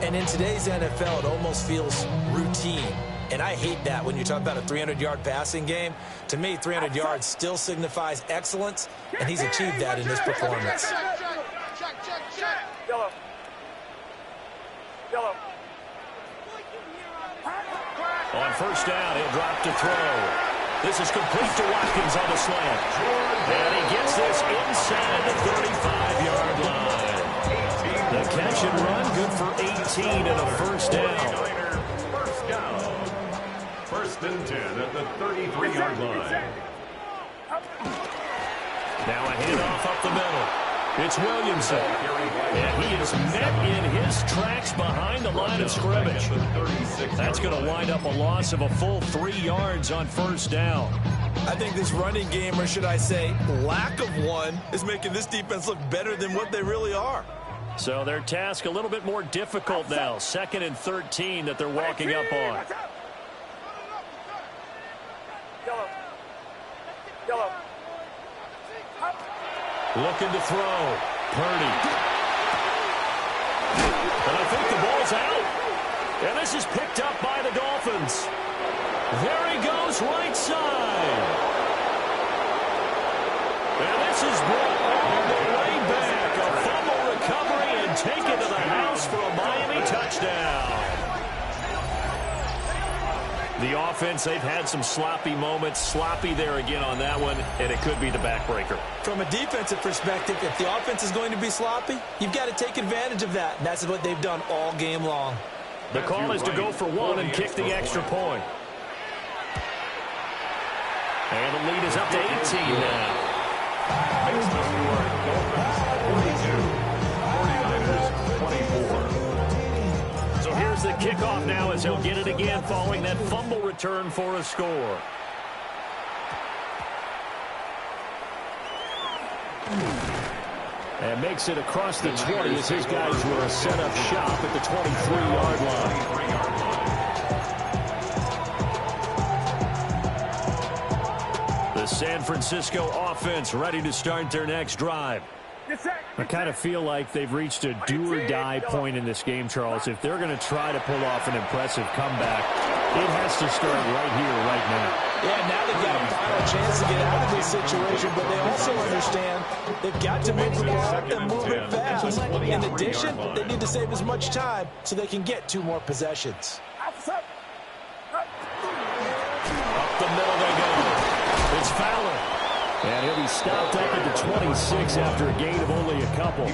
And in today's NFL, it almost feels routine. And I hate that when you talk about a 300-yard passing game. To me, 300 yards still signifies excellence, and he's achieved that in this performance. Yellow. Yellow. On first down, he'll drop to throw. This is complete to Watkins on the slant. And he gets this inside the 35-yard line. The catch and run, good for 18 and a first down. First down. First and 10 at the 33-yard line. Now a handoff up the middle. It's Williamson. And he is met in his tracks behind the line of scrimmage. That's going to wind up a loss of a full 3 yards on first down. I think this running game, or should I say lack of one, is making this defense look better than what they really are. So their task a little bit more difficult now. 2nd and 13 that they're walking up on. Yellow. Yellow. Looking to throw. Purdy. And I think the ball's out. And this is picked up by the Dolphins. There he goes, right side. And this is brought all the way back. A fumble recovery and taken to the house for a Miami touchdown. The offense, they've had some sloppy moments. Sloppy there again on that one, and it could be the backbreaker. From a defensive perspective, if the offense is going to be sloppy, you've got to take advantage of that. And that's what they've done all game long. The call is to go for one and kick the extra point. And the lead is up to 18 now. Makes the score Dolphins 42, 49ers 24. So here's the kickoff now as he'll get it again following that fumble return for a score. And makes it across the 20 as his guys will set up shop at the 23-yard line. The San Francisco offense ready to start their next drive. I kind of feel like they've reached a do-or-die point in this game, Charles. If they're going to try to pull off an impressive comeback, it has to start right here, right now. Yeah, now they've got a final chance to get out of this situation, but they also understand they've got to move the ball and move it fast. In addition, they need to save as much time so they can get 2 more possessions. Up the middle they go. It's Fowler. And he'll be stopped up at the 26 after a gain of only a couple.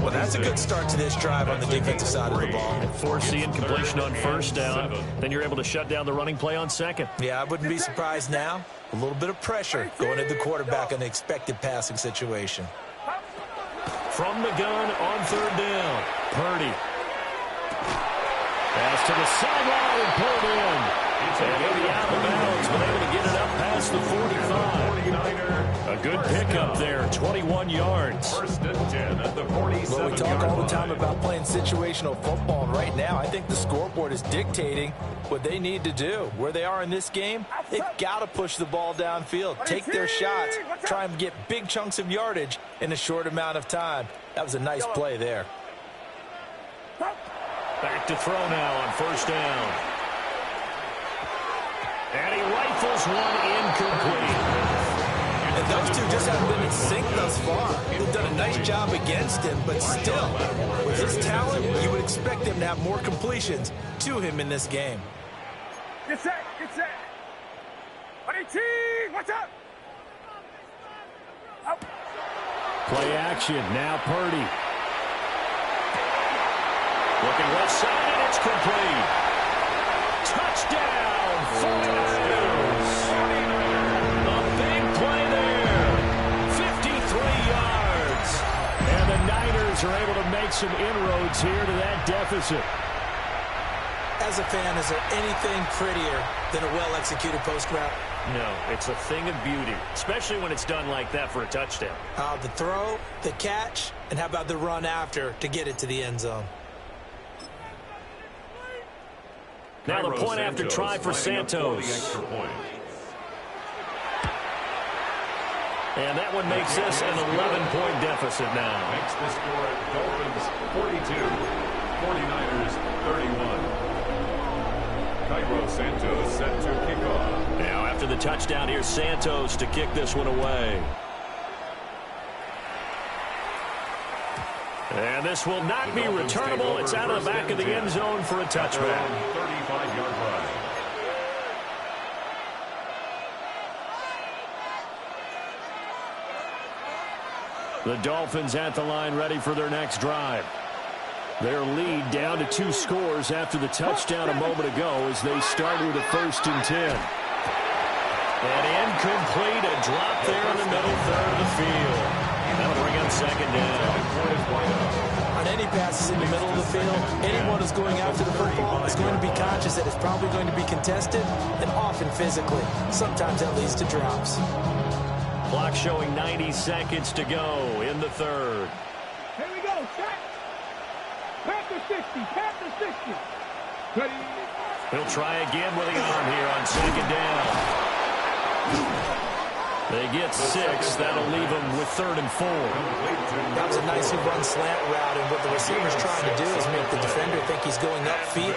Well, that's a good start to this drive on the defensive side of the ball. Force the incompletion on first down. Then you're able to shut down the running play on second. Yeah, I wouldn't be surprised now. A little bit of pressure going at the quarterback in the expected passing situation. From the gun on third down. Purdy. Pass to the sideline and pulled in. And he'll be out of bounds, but able to get it up past the 45. A good pickup there, 21 yards. First and 10 at the 47-yard Well, we talk all the time line. about playing situational football, and right now I think the scoreboard is dictating what they need to do. Where they are in this game, they've got to push the ball downfield, take their shots, try and get big chunks of yardage in a short amount of time. That was a nice play there. Back to throw now on first down. And he rifles one incomplete. And those two just haven't been in sync thus far. They've done a nice job against him, but still, with his talent, you would expect them to have more completions to him in this game. Get set. Get set. 18. What's up? Up. Play action. Now Purdy. Looking left side, and it's complete. Touchdown, 49ers. A big play there. 53 yards. And the Niners are able to make some inroads here to that deficit. As a fan, is there anything prettier than a well-executed post route? No, it's a thing of beauty, especially when it's done like that for a touchdown. The throw, the catch, and how about the run after to get it to the end zone? Now the point after try for Santos. And that one makes this an 11-point deficit now. Makes the score Dolphins 42, 49ers 31. Cairo Santos set to kick off. Now after the touchdown, here's Santos to kick this one away. And this will not be returnable. It's out of the back of the end zone for a touchback. 35-yard line. The Dolphins at the line ready for their next drive. Their lead down to 2 scores after the touchdown a moment ago as they start with a 1st and 10. And incomplete, a drop there in the middle third of the field. That'll bring up 2nd down. On any passes in the middle of the field, anyone who's going after the football is going to be conscious that it's probably going to be contested and often physically. Sometimes that leads to drops. Clock showing 90 seconds to go in the 3rd. Here we go, set. Panther 60, Panther 60. Ready? He'll try again with the arm here on 2nd down. They get 6. That'll leave them with 3rd and 4. That was a nicely run slant route, and what the receiver's trying to do is make the defender think he's going upfield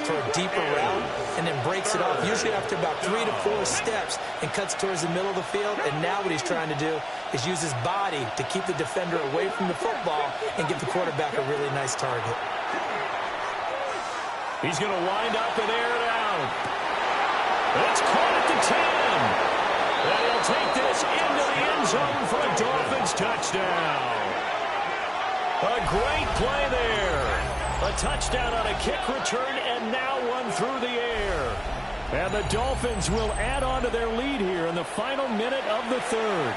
for a deeper route and then breaks it off, usually after about 3 to 4 steps, and cuts towards the middle of the field. And now what he's trying to do is use his body to keep the defender away from the football and give the quarterback a really nice target. He's going to wind up and air it out. It's caught at the 10. And he'll take this into the end zone for a Dolphins touchdown. A great play there. A touchdown on a kick return, and now one through the air. And the Dolphins will add on to their lead here in the final minute of the 3rd.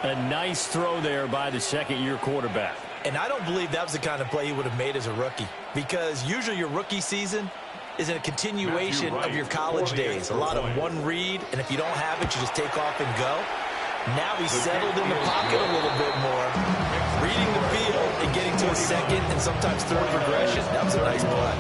A nice throw there by the 2nd-year quarterback. And I don't believe that was the kind of play he would have made as a rookie, because usually your rookie season is a continuation of your college days. A lot of one read, and if you don't have it, you just take off and go. Now he's settled in the pocket a little bit more, reading the field and getting to a 2nd and sometimes 3rd progression. That was a nice play.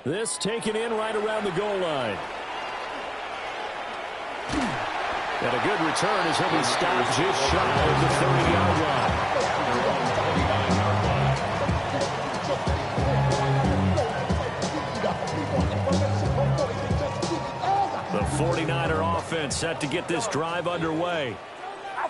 This taken in right around the goal line. And a good return as he'll be stopped just shy of the 30-yard line. The 49er offense set to get this drive underway.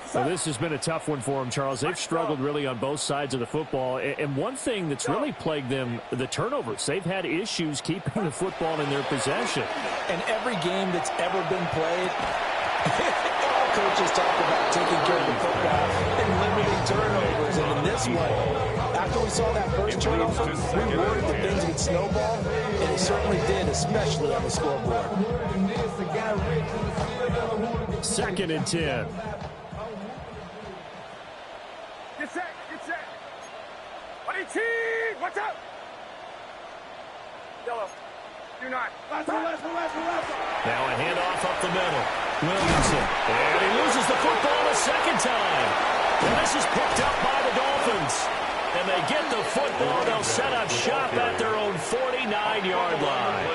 So this has been a tough one for them, Charles. They've struggled really on both sides of the football. And one thing that's really plagued them, the turnovers. They've had issues keeping the football in their possession. And every game that's ever been played, all coaches talk about taking care of the football and limiting turnovers. And in this one, after we saw that first turnover, we worried that things would snowball, and it certainly did, especially on the scoreboard. 2nd and 10. Get set, get set. 22, watch out. Yellow, do not. Last one. Now a handoff up the middle. Williamson. And he loses the football a 2nd time. And this is picked up by the Dolphins. And they get the football. They'll set up shop at their own 49-yard line.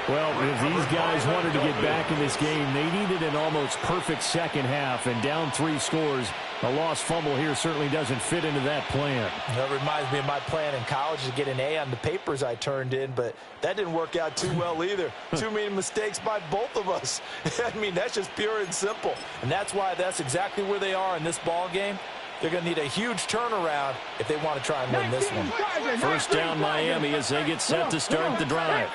Well, if these guys wanted to get back in this game, they needed an almost perfect second half. And down 3 scores, a lost fumble here certainly doesn't fit into that plan. That reminds me of my plan in college to get an A on the papers I turned in, but that didn't work out too well either. Too many mistakes by both of us. I mean, that's just pure and simple. And that's why that's exactly where they are in this ball game. They're going to need a huge turnaround if they want to try and win this one. 1st down Miami as they get set to start the drive.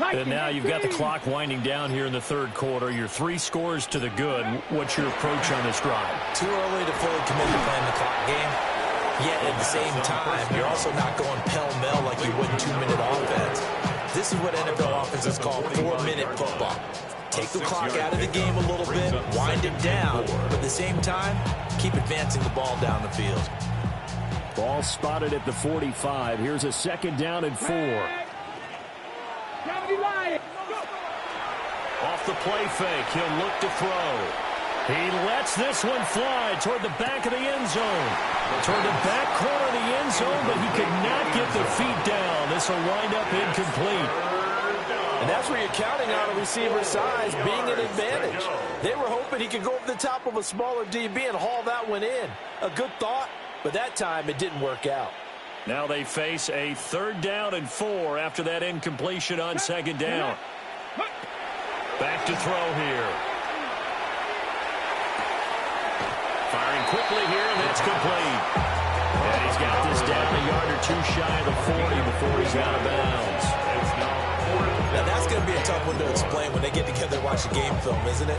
And now you've got the clock winding down here in the 3rd quarter. You're 3 scores to the good. What's your approach on this drive? Too early to fully commit to playing the clock game. Yet at the same time, you're also not going pell-mell like you would in 2-minute offense. This is what NFL offenses call 4-minute football. Take the clock out of the game a little bit, wind it down, but at the same time, keep advancing the ball down the field. Ball spotted at the 45. Here's a 2nd down and 4. Off the play fake, he'll look to throw. He lets this one fly toward the back of the end zone. Toward the back corner of the end zone, but he could not get the feet down. This will wind up incomplete. And that's where you're counting on a receiver's size being an advantage. They were hoping he could go over the top of a smaller DB and haul that one in. A good thought, but that time it didn't work out. Now they face a 3rd down and 4 after that incompletion on 2nd down. Back to throw here. Firing quickly here, and that's complete. And he's got this down a yard or 2 shy of the 40 before he's out of bounds. Now that's going to be a tough one to explain when they get together and watch the game film, isn't it?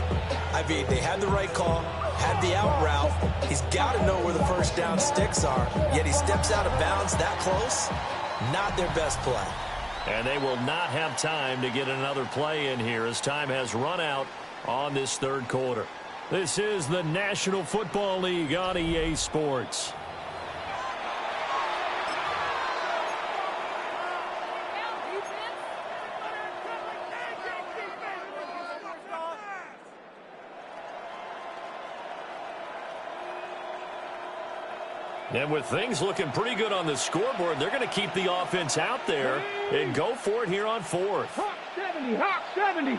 I mean, they had the right call, had the out route. He's got to know where the first down sticks are, yet he steps out of bounds that close. Not their best play. And they will not have time to get another play in here as time has run out on this 3rd quarter. This is the National Football League on EA Sports. And with things looking pretty good on the scoreboard, they're going to keep the offense out there and go for it here on 4th. Hawk 70, Hawk 70.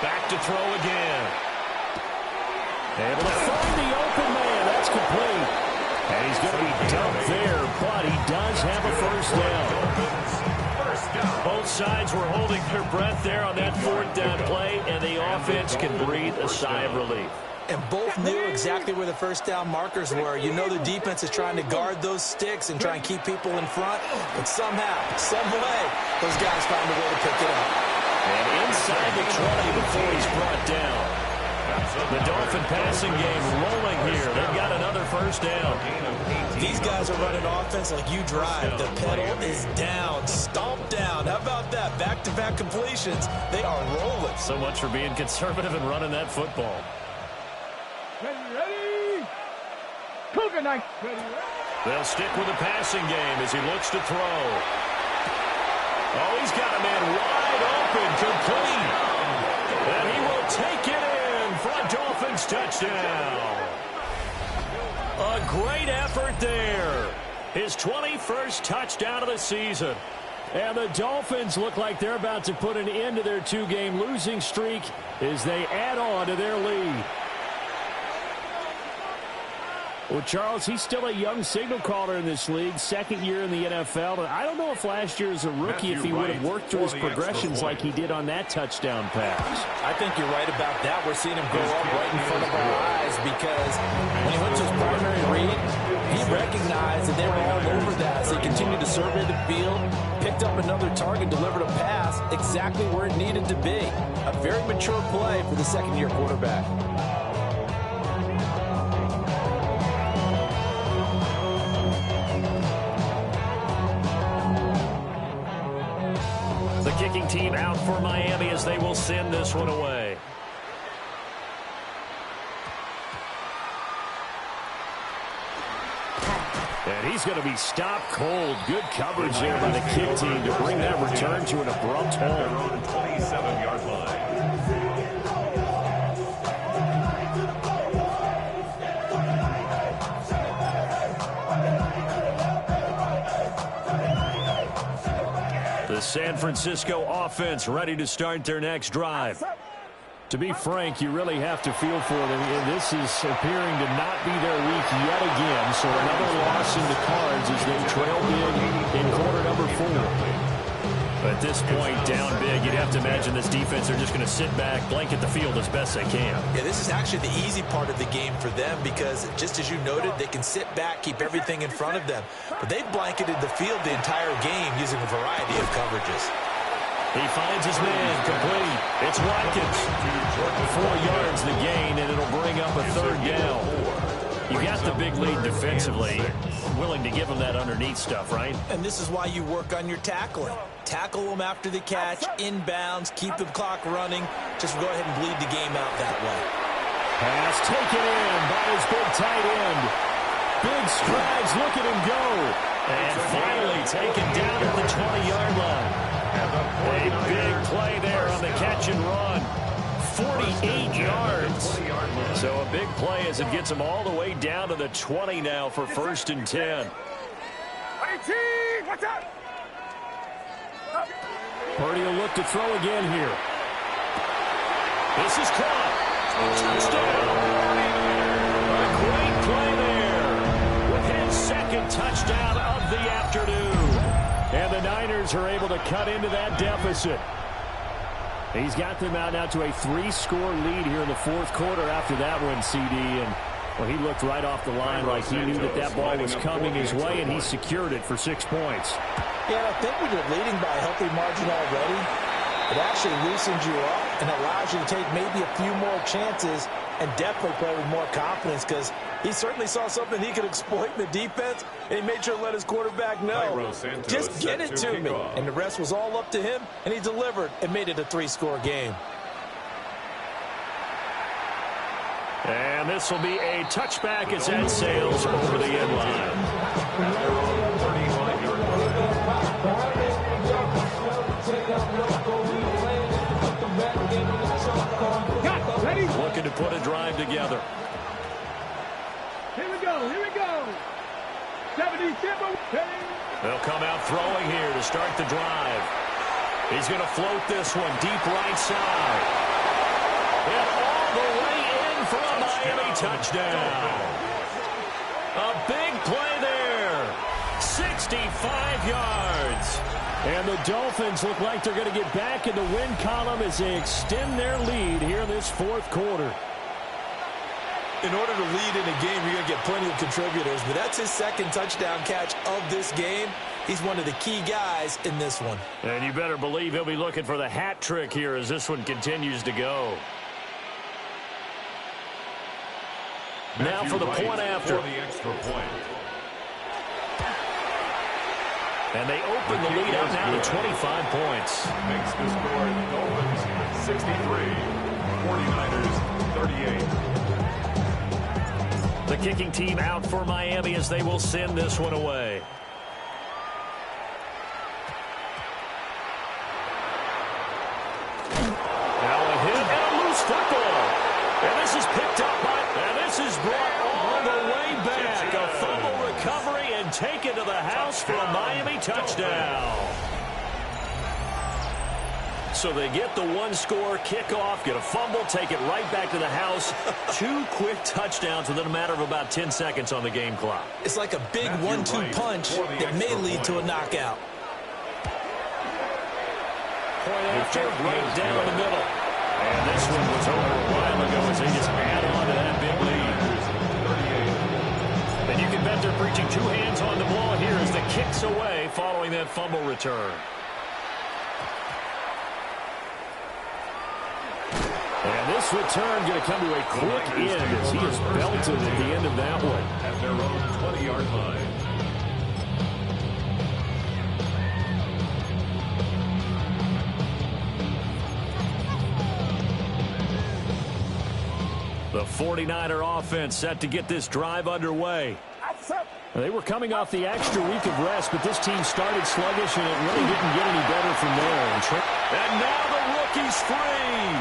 Back to throw again. Able to find the open man. That's complete. And he's going to be dumped there, but he does have a 1st down. Both sides were holding their breath there on that 4th down play, and the offense can breathe a sigh of relief. And both knew exactly where the 1st down markers were. You know the defense is trying to guard those sticks and try and keep people in front. But somehow, some way, those guys found a way to pick it up. And inside the 20 before he's brought down. The Dolphin passing game rolling here. They've got another 1st down. These guys are running offense like you drive. The pedal is down, stomped down. How about that? Back-to-back completions. They are rolling. So much for being conservative and running that football. Ready? Cougar Knight. Ready? They'll stick with the passing game as he looks to throw. Oh, he's got a man wide open, complete. And he will take it in for a Dolphins touchdown. A great effort there. His 21st touchdown of the season. And the Dolphins look like they're about to put an end to their 2-game losing streak as they add on to their lead. Well, Charles, he's still a young signal caller in this league, 2nd year in the NFL. And I don't know if last year as a rookie, if he would have worked through his progressions like he did on that touchdown pass. I think you're right about that. We're seeing him grow up right in front of our eyes because when he went to his primary read, he recognized that they were all over that. So he continued to survey the field, picked up another target, delivered a pass exactly where it needed to be. A very mature play for the 2nd-year quarterback. The kicking team out for Miami as they will send this one away. And he's going to be stopped cold. Good coverage there by the kick team to bring that return to an abrupt halt. On the 27-yard line. The San Francisco offense ready to start their next drive. To be frank, you really have to feel for them. And this is appearing to not be their week yet again. So another loss in the cards as they trail big in quarter number 4. But at this point, down big, you'd have to imagine this defense are just going to sit back, blanket the field as best they can. Yeah, this is actually the easy part of the game for them because, just as you noted, they can sit back, keep everything in front of them. But they've blanketed the field the entire game using a variety of coverages. He finds his man, complete. It's Watkins. 4 yards the gain, and it'll bring up a 3rd down. You got the big lead defensively. Willing to give him that underneath stuff, right? And this is why you work on your tackling. Tackle them after the catch, inbounds, keep the clock running. Just go ahead and bleed the game out that way. Pass taken in by his big tight end. Big strides, look at him go. And finally taken down at the 20-yard line. A big play there on the catch and run. 48 yards. So a big play as it gets him all the way down to the 20 now for 1st and 10. Watch out! Purdy will look to throw again here. This is caught. Touchdown. A great play there with his second touchdown of the afternoon. And the Niners are able to cut into that deficit. He's got them out now to a 3-score lead here in the fourth quarter after that one, CD. And well, he looked right off the line like he knew that that ball was coming his way, and he secured it for 6 points. Yeah, I think when you're leading by a healthy margin already, it actually loosens you up and allows you to take maybe a few more chances and definitely play with more confidence, because he certainly saw something he could exploit in the defense, and he made sure to let his quarterback know, just get it to me. And the rest was all up to him, and he delivered and made it a 3-score game. And this will be a touchback as Ed sails over the end line. Looking to put a drive together. Here we go, here we go. 77. They'll come out throwing here to start the drive. He's going to float this one deep right side. And all the way in for a Miami touchdown. A big play there. 65 yards. And the Dolphins look like they're going to get back in the win column as they extend their lead here in this fourth quarter. In order to lead in a game, you're going to get plenty of contributors, but that's his second touchdown catch of this game. He's one of the key guys in this one. And you better believe he'll be looking for the hat trick here as this one continues to go. Now for the point after. The extra point. And they open the lead up now to 25 points. Makes the score Dolphins 63, 49ers 38. The kicking team out for Miami as they will send this one away. Now a hit and a loose football. And this is picked up by, and this is brought all the way back. A fumble recovery and taken to the house for a Miami touchdown. So they get the one-score kickoff, get a fumble, take it right back to the house. 2 quick touchdowns within a matter of about 10 seconds on the game clock. It's like a big 1-2 punch that may lead to a knockout. Point after, right down the middle. And this one was over a while ago as they just add on to that big lead. And you can bet they're preaching 2 hands on the ball here as the kick's away following that fumble return. And this return going to come to a quick end as he is belted at the end of that one. At their own 20-yard line. The 49er offense set to get this drive underway. They were coming off the extra week of rest, but this team started sluggish, and it really didn't get any better from there. And now the rookie's free.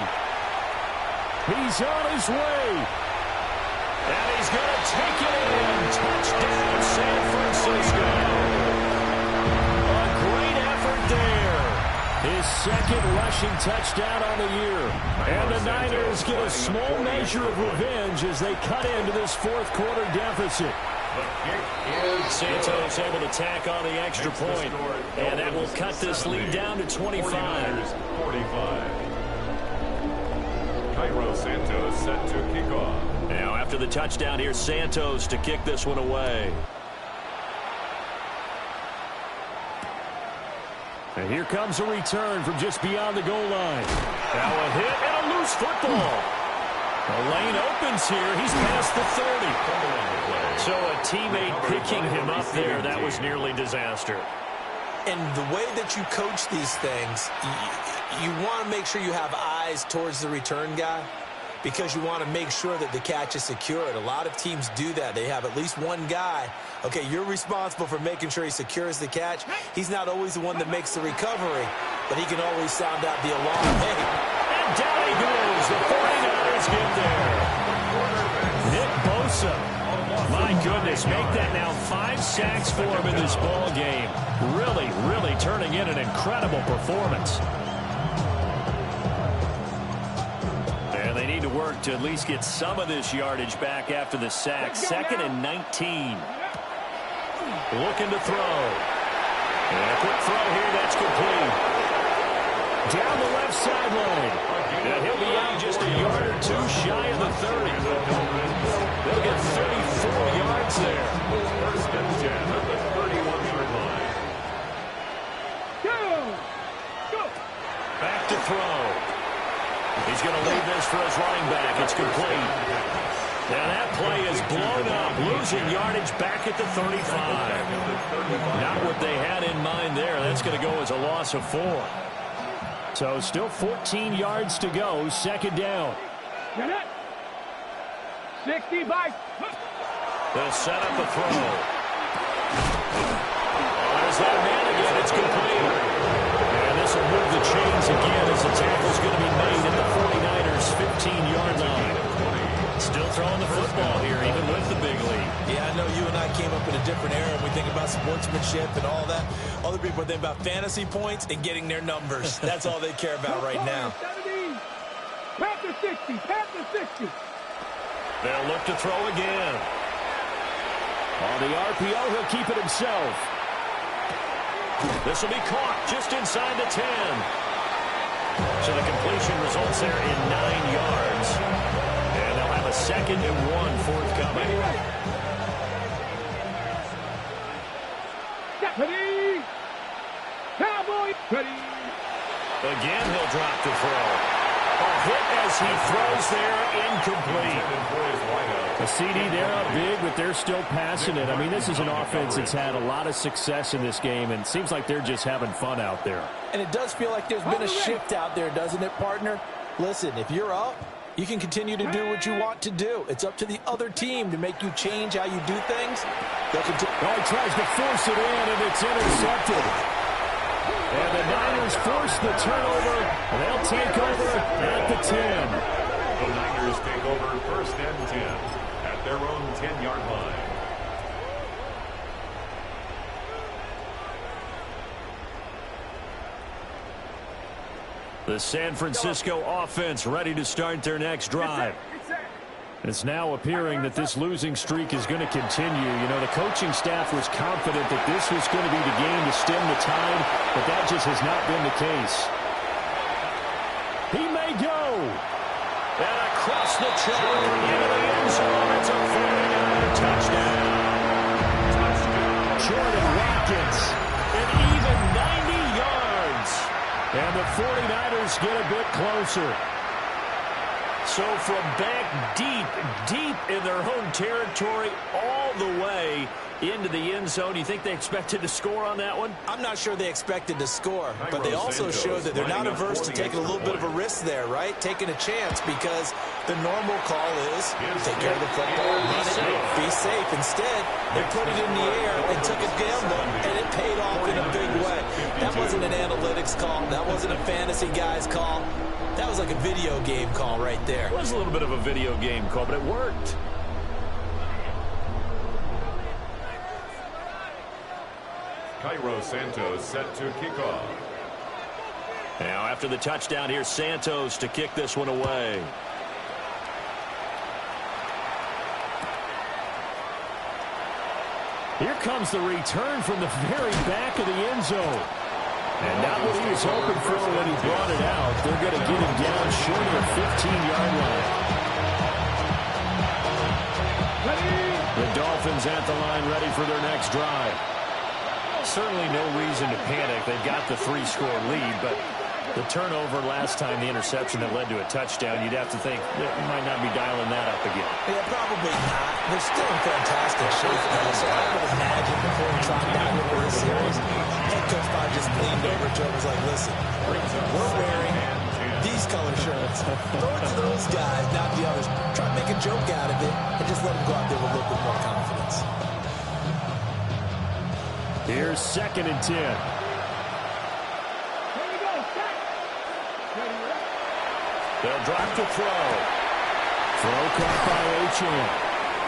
He's on his way. And he's going to take it in. Touchdown, San Francisco. A great effort there. His second rushing touchdown on the year. And the Niners get a small measure of revenge as they cut into this fourth quarter deficit. Santos able to tack on the extra point. And that will cut this lead down to 25. 45. Cairo Santos set to kick off. Now after the touchdown, here's Santos to kick this one away. And here comes a return from just beyond the goal line. Now a hit and a loose football. The lane opens here. He's past the 30. So a teammate picking him up there, that was nearly disaster. And the way that you coach these things, you want to make sure you have eyes towards the return guy, because you want to make sure that the catch is secured. A lot of teams do that. They have at least one guy. Okay, you're responsible for making sure he secures the catch. He's not always the one that makes the recovery, but he can always sound out the alarm. Hey. And down he goes. The 49ers get there. Nick Bosa. My goodness. this. Make that now 5 sacks for him in this ball game. Really, really turning in an incredible performance. And they need to work to at least get some of this yardage back after the sack. 2nd and 19. Looking to throw. And a quick throw here. That's complete. Down the left sideline. And he'll be out just a yard or 2 shy of the 30. They'll get 34 yards there. 1st and 10 at the 31-yard line. Go! Back to throw. He's going to leave this for his running back. It's complete. Now that play is blown up, losing yardage back at the 35. Not what they had in mind there. That's going to go as a loss of 4. So still 14 yards to go, 2nd down. Get it! 65. They'll set up a throw. There's that man again. It's complete. And this will move the chains again as the tackle's going to be made at the 49ers' 15-yard line. Still throwing the football here, even with the big lead. Yeah, I know you and I came up in a different era, and we think about sportsmanship and all that. Other people think about fantasy points and getting their numbers. That's all they care about right now. 17. Panther 60. Panther 60. They'll look to throw again. On the RPO, he'll keep it himself. This will be caught just inside the 10. So the completion results there in 9 yards. And they'll have a 2nd and 1 forthcoming. Ready! Cowboy! Ready! Again, he'll drop the throw. A hit as he throws there, incomplete. A CD, they're up big, but they're still passing it. I mean, this is an offense that's had a lot of success in this game, and it seems like they're just having fun out there. And it does feel like there's been a shift out there, doesn't it, partner? Listen, if you're up, you can continue to do what you want to do. It's up to the other team to make you change how you do things. They'll continue. Oh, he tries to force it in, and it's intercepted. And the Niners force the turnover, and they'll take over at the 10. The Niners take over 1st and 10 at their own 10-yard line. The San Francisco offense ready to start their next drive. It's now appearing that this losing streak is going to continue. You know, the coaching staff was confident that this was going to be the game to stem the tide, but that just has not been the case. He may go. And across the track into the end zone. It's a 49er touchdown. Jordan Watkins, an even 90 yards. And the 49ers get a bit closer. So from back deep in their own territory, all the way into the end zone. You think they expected to score on that one? I'm not sure they expected to score, but they also showed that they're not averse to taking a little bit of a risk there, right? Taking a chance, because the normal call is take care of the football, run it, be safe. Instead, they put it in the air and took a gamble, and it paid off in a big way. That wasn't an analytics call. That wasn't a fantasy guy's call. That was like a video game call right there. It was a little bit of a video game call, but it worked. Cairo Santos set to kick off. Now after the touchdown, here's Santos to kick this one away. Here comes the return from the very back of the end zone. And not what he was hoping for when he brought it out. They're going to get him down short of the 15-yard line. The Dolphins at the line ready for their next drive. Certainly no reason to panic. They've got the 3-score lead, but the turnover last time, the interception that led to a touchdown, you'd have to think that you might not be dialing that up again. Yeah, probably not. They're still in fantastic shape, though, so I would imagine before we talk down into this series, head coach probably just leaned over to him and was like, listen, we're wearing these color shirts. Throw it to those guys, not the others. Try to make a joke out of it and just let them go out there with a little bit more confidence. Here's 2nd and 10. They'll drop to throw. Throw caught by Achane.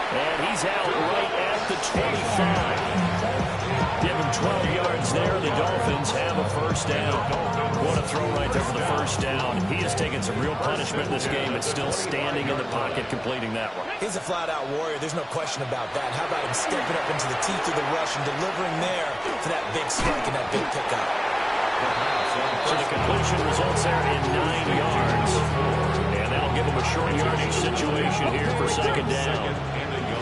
And he's out right at the 25. Give him 12 yards there. The Dolphins have a first down. What a throw right there for the first down. He has taken some real punishment in this game, but still standing in the pocket, completing that one. He's a flat-out warrior. There's no question about that. How about him stepping up into the teeth of the rush and delivering there for that big strike and that big pickup? So the completion results there in 9 yards. And that'll give him a short yardage situation here for second down.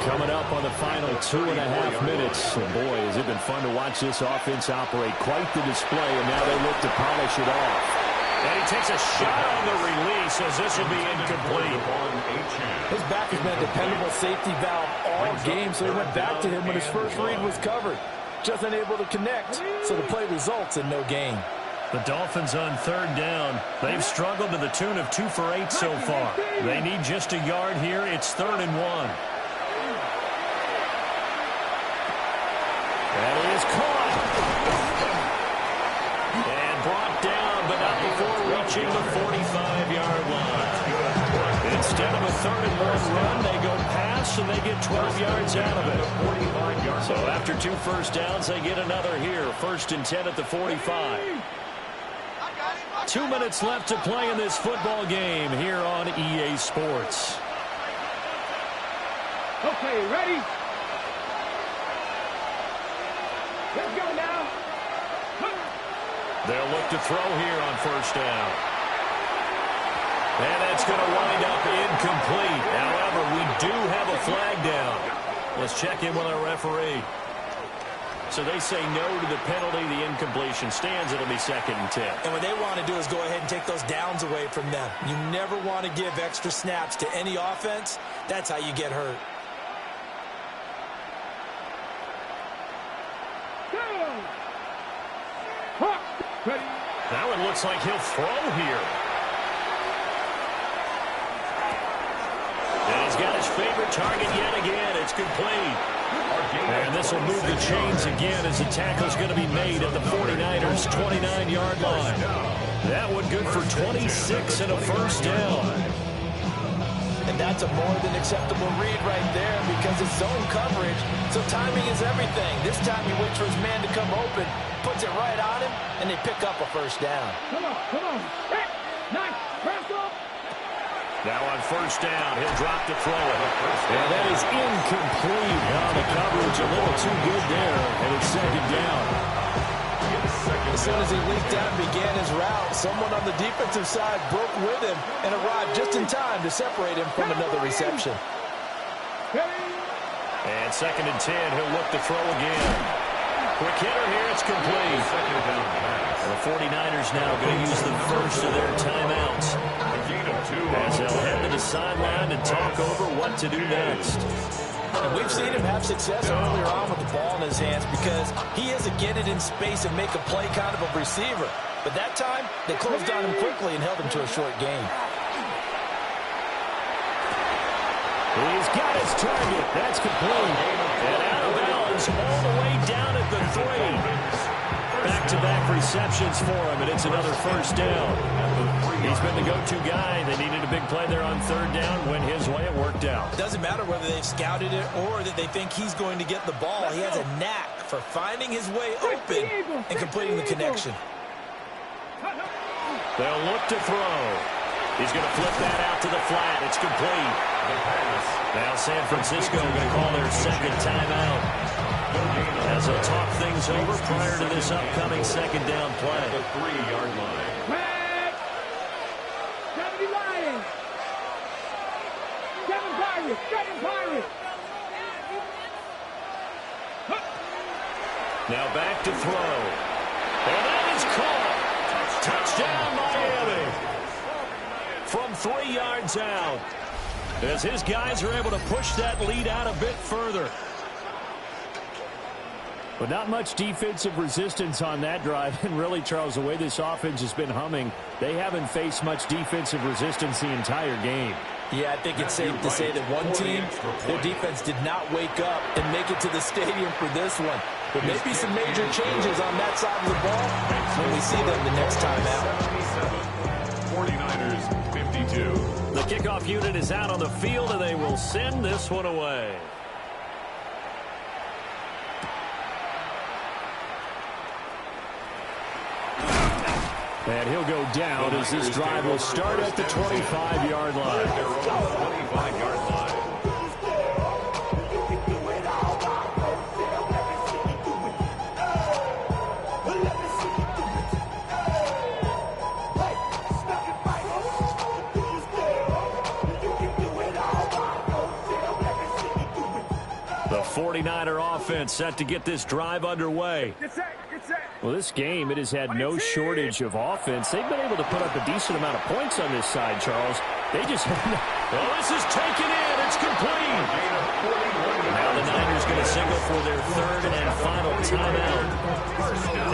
Coming up on the final 2.5 minutes. And boy, has it been fun to watch this offense operate. Quite the display, and now they look to polish it off. And he takes a shot on the release as this will be incomplete. His back has been a dependable safety valve all game, so he went back to him when his first read was covered. Just unable to connect, so the play results in no gain. The Dolphins on third down. They've struggled to the tune of 2 for 8 so far. They need just a yard here. It's 3rd and 1. That is caught. And brought down, but not before reaching the 45-yard line. Instead of a 3rd and 1 run, they go pass, and they get 12 yards out of it. So after 2 first downs, they get another here. 1st and 10 at the 45. 2 minutes left to play in this football game here on EA Sports. Okay, ready? Let's go now. They'll look to throw here on first down. And that's going to wind up incomplete. However, we do have a flag down. Let's check in with our referee. So they say no to the penalty. The incompletion stands. It'll be 2nd and 10. And what they want to do is go ahead and take those downs away from them. You never want to give extra snaps to any offense. That's how you get hurt. Now it looks like he'll throw here. And he's got his favorite target yet again. It's complete. And this will move the chains again as the tackle's going to be made at the 49ers' 29-yard line. That one good for 26 and a first down. And that's a more than acceptable read right there because it's zone coverage, so timing is everything. This time he waits for his man to come open, puts it right on him, and they pick up a first down. Come on, come on. Hey, nice. Press up. Now on first down, he'll drop to throw it. And that is incomplete. Now the coverage a little too good there, and it's 2nd down. As soon as he leaked out and began his route, someone on the defensive side broke with him and arrived just in time to separate him from another reception. And 2nd and 10, he'll look to throw again. Quick hitter here, it's complete. And the 49ers now going to use the first of their timeouts as they'll head to the sideline and talk over what to do next. And we've seen him have success earlier on with the ball in his hands because he is a get it in space and make a play kind of a receiver. But that time, they closed on him quickly and held him to a short gain. He's got his target. That's complete. And out of bounds all the way down at the 3. Back-to-back receptions for him, and it's another first down. He's been the go-to guy. They needed a big play there on 3rd down. Went his way. It worked out. Doesn't matter whether they've scouted it or that they think he's going to get the ball. He has a knack for finding his way open and completing the connection. They'll look to throw. He's going to flip that out to the flat. It's complete. Now San Francisco going to call their 2nd timeout as they'll talk things over prior to this upcoming 2nd down play. The 3-yard line. Red. 70 Lions. 7 Pirates. 7 Pirates. Now back to throw. And that is caught. Touchdown, Miami. From 3 yards out. As his guys are able to push that lead out a bit further. But not much defensive resistance on that drive. And really, Charles, the way this offense has been humming, they haven't faced much defensive resistance the entire game. Yeah, I think it's safe to say that one team, their defense did not wake up and make it to the stadium for this one. But maybe some major changes on that side of the ball when we see them the next time out. 49ers 52. The kickoff unit is out on the field, and they will will send this one away. And he'll go down as this drive will start at the 25-yard line. 25-yard line. The 49er offense set to get this drive underway. Well, this game, it has had no shortage of offense. They've been able to put up a decent amount of points on this side, Charles. They just well, this is taken in. It's complete. Now the Niners going to signal for their third and final timeout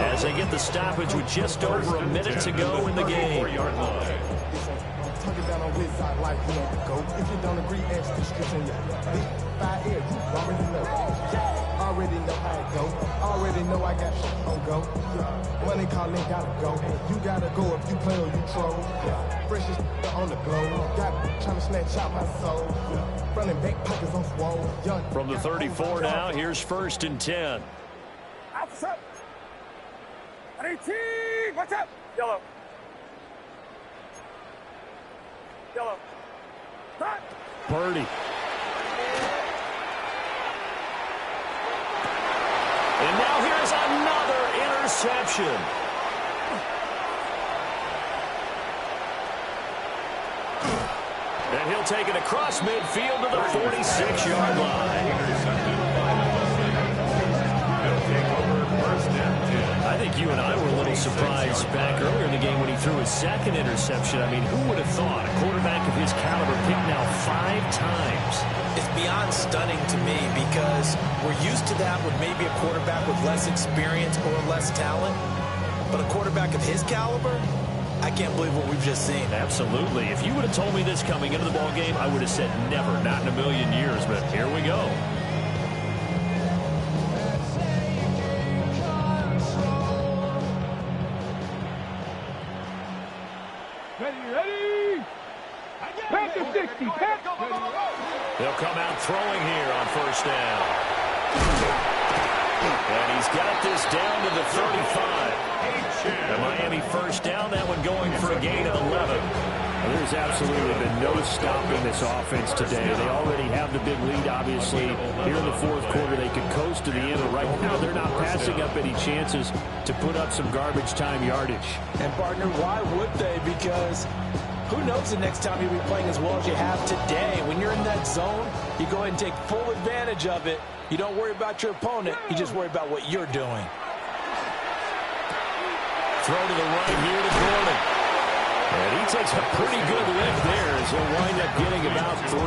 as they get the stoppage with just over a minute to go in the game. Tuck it down on his side like he had to go. If you don't agree, ask the scripture in your big 5 ears. You already know. Already know how it go. Already know I got shit on go. Money calling, gotta go. You gotta go if you play or you troll. Freshest on the globe. Got trying to snatch out my soul. Running back pockets on swole. From the 34 now, here's 1st and 10. What's up? 18. What's up? Yellow. Yellow. Stop. Purdy. And now here's another interception. And he'll take it across midfield to the 46-yard line. I think you and I were a little surprised back earlier in the game when he threw his second interception. I mean, who would have thought a quarterback of his caliber picked now 5 times? It's beyond stunning to me because we're used to that with maybe a quarterback with less experience or less talent. But a quarterback of his caliber, I can't believe what we've just seen. Absolutely. If you would have told me this coming into the ball game, I would have said never, not in a million years. But here we go. Ready. Back to 60. Back. They'll come out throwing here on 1st down. And he's got this down to the 35. The Miami 1st down, that one going for a gain of 11. Well, there's absolutely been no stopping this offense today. They already have the big lead, obviously. Here in the 4th quarter, they could coast to the end. But right now, they're not passing up any chances to put up some garbage time yardage. And, partner, why would they? Because who knows the next time you'll be playing as well as you have today. When you're in that zone, you go ahead and take full advantage of it. You don't worry about your opponent. You just worry about what you're doing. Throw to the right here to Gordon. And he takes a pretty good lift there as he'll wind up getting about 3.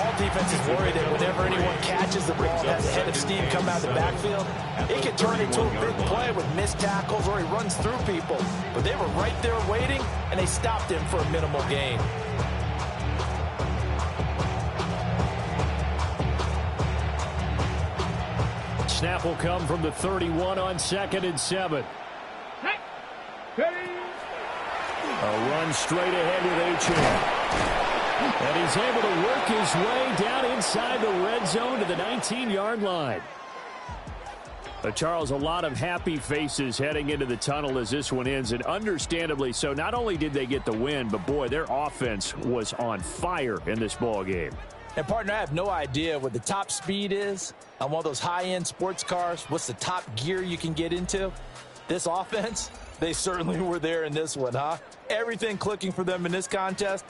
All defenses worry that whenever anyone catches the ball, has a head of steam come out of the backfield, it can turn into a big play with missed tackles or he runs through people. But they were right there waiting, and they stopped him for a minimal gain. Snap will come from the 31 on 2nd and 7. A run straight ahead with Achane. And he's able to work his way down inside the red zone to the 19-yard line. Charles, a lot of happy faces heading into the tunnel as this one ends, and understandably so. Not only did they get the win, but, boy, their offense was on fire in this ball game. And, partner, I have no idea what the top speed is on one of those high-end sports cars. What's the top gear you can get into? This offense, they certainly were there in this one, huh? Everything clicking for them in this contest.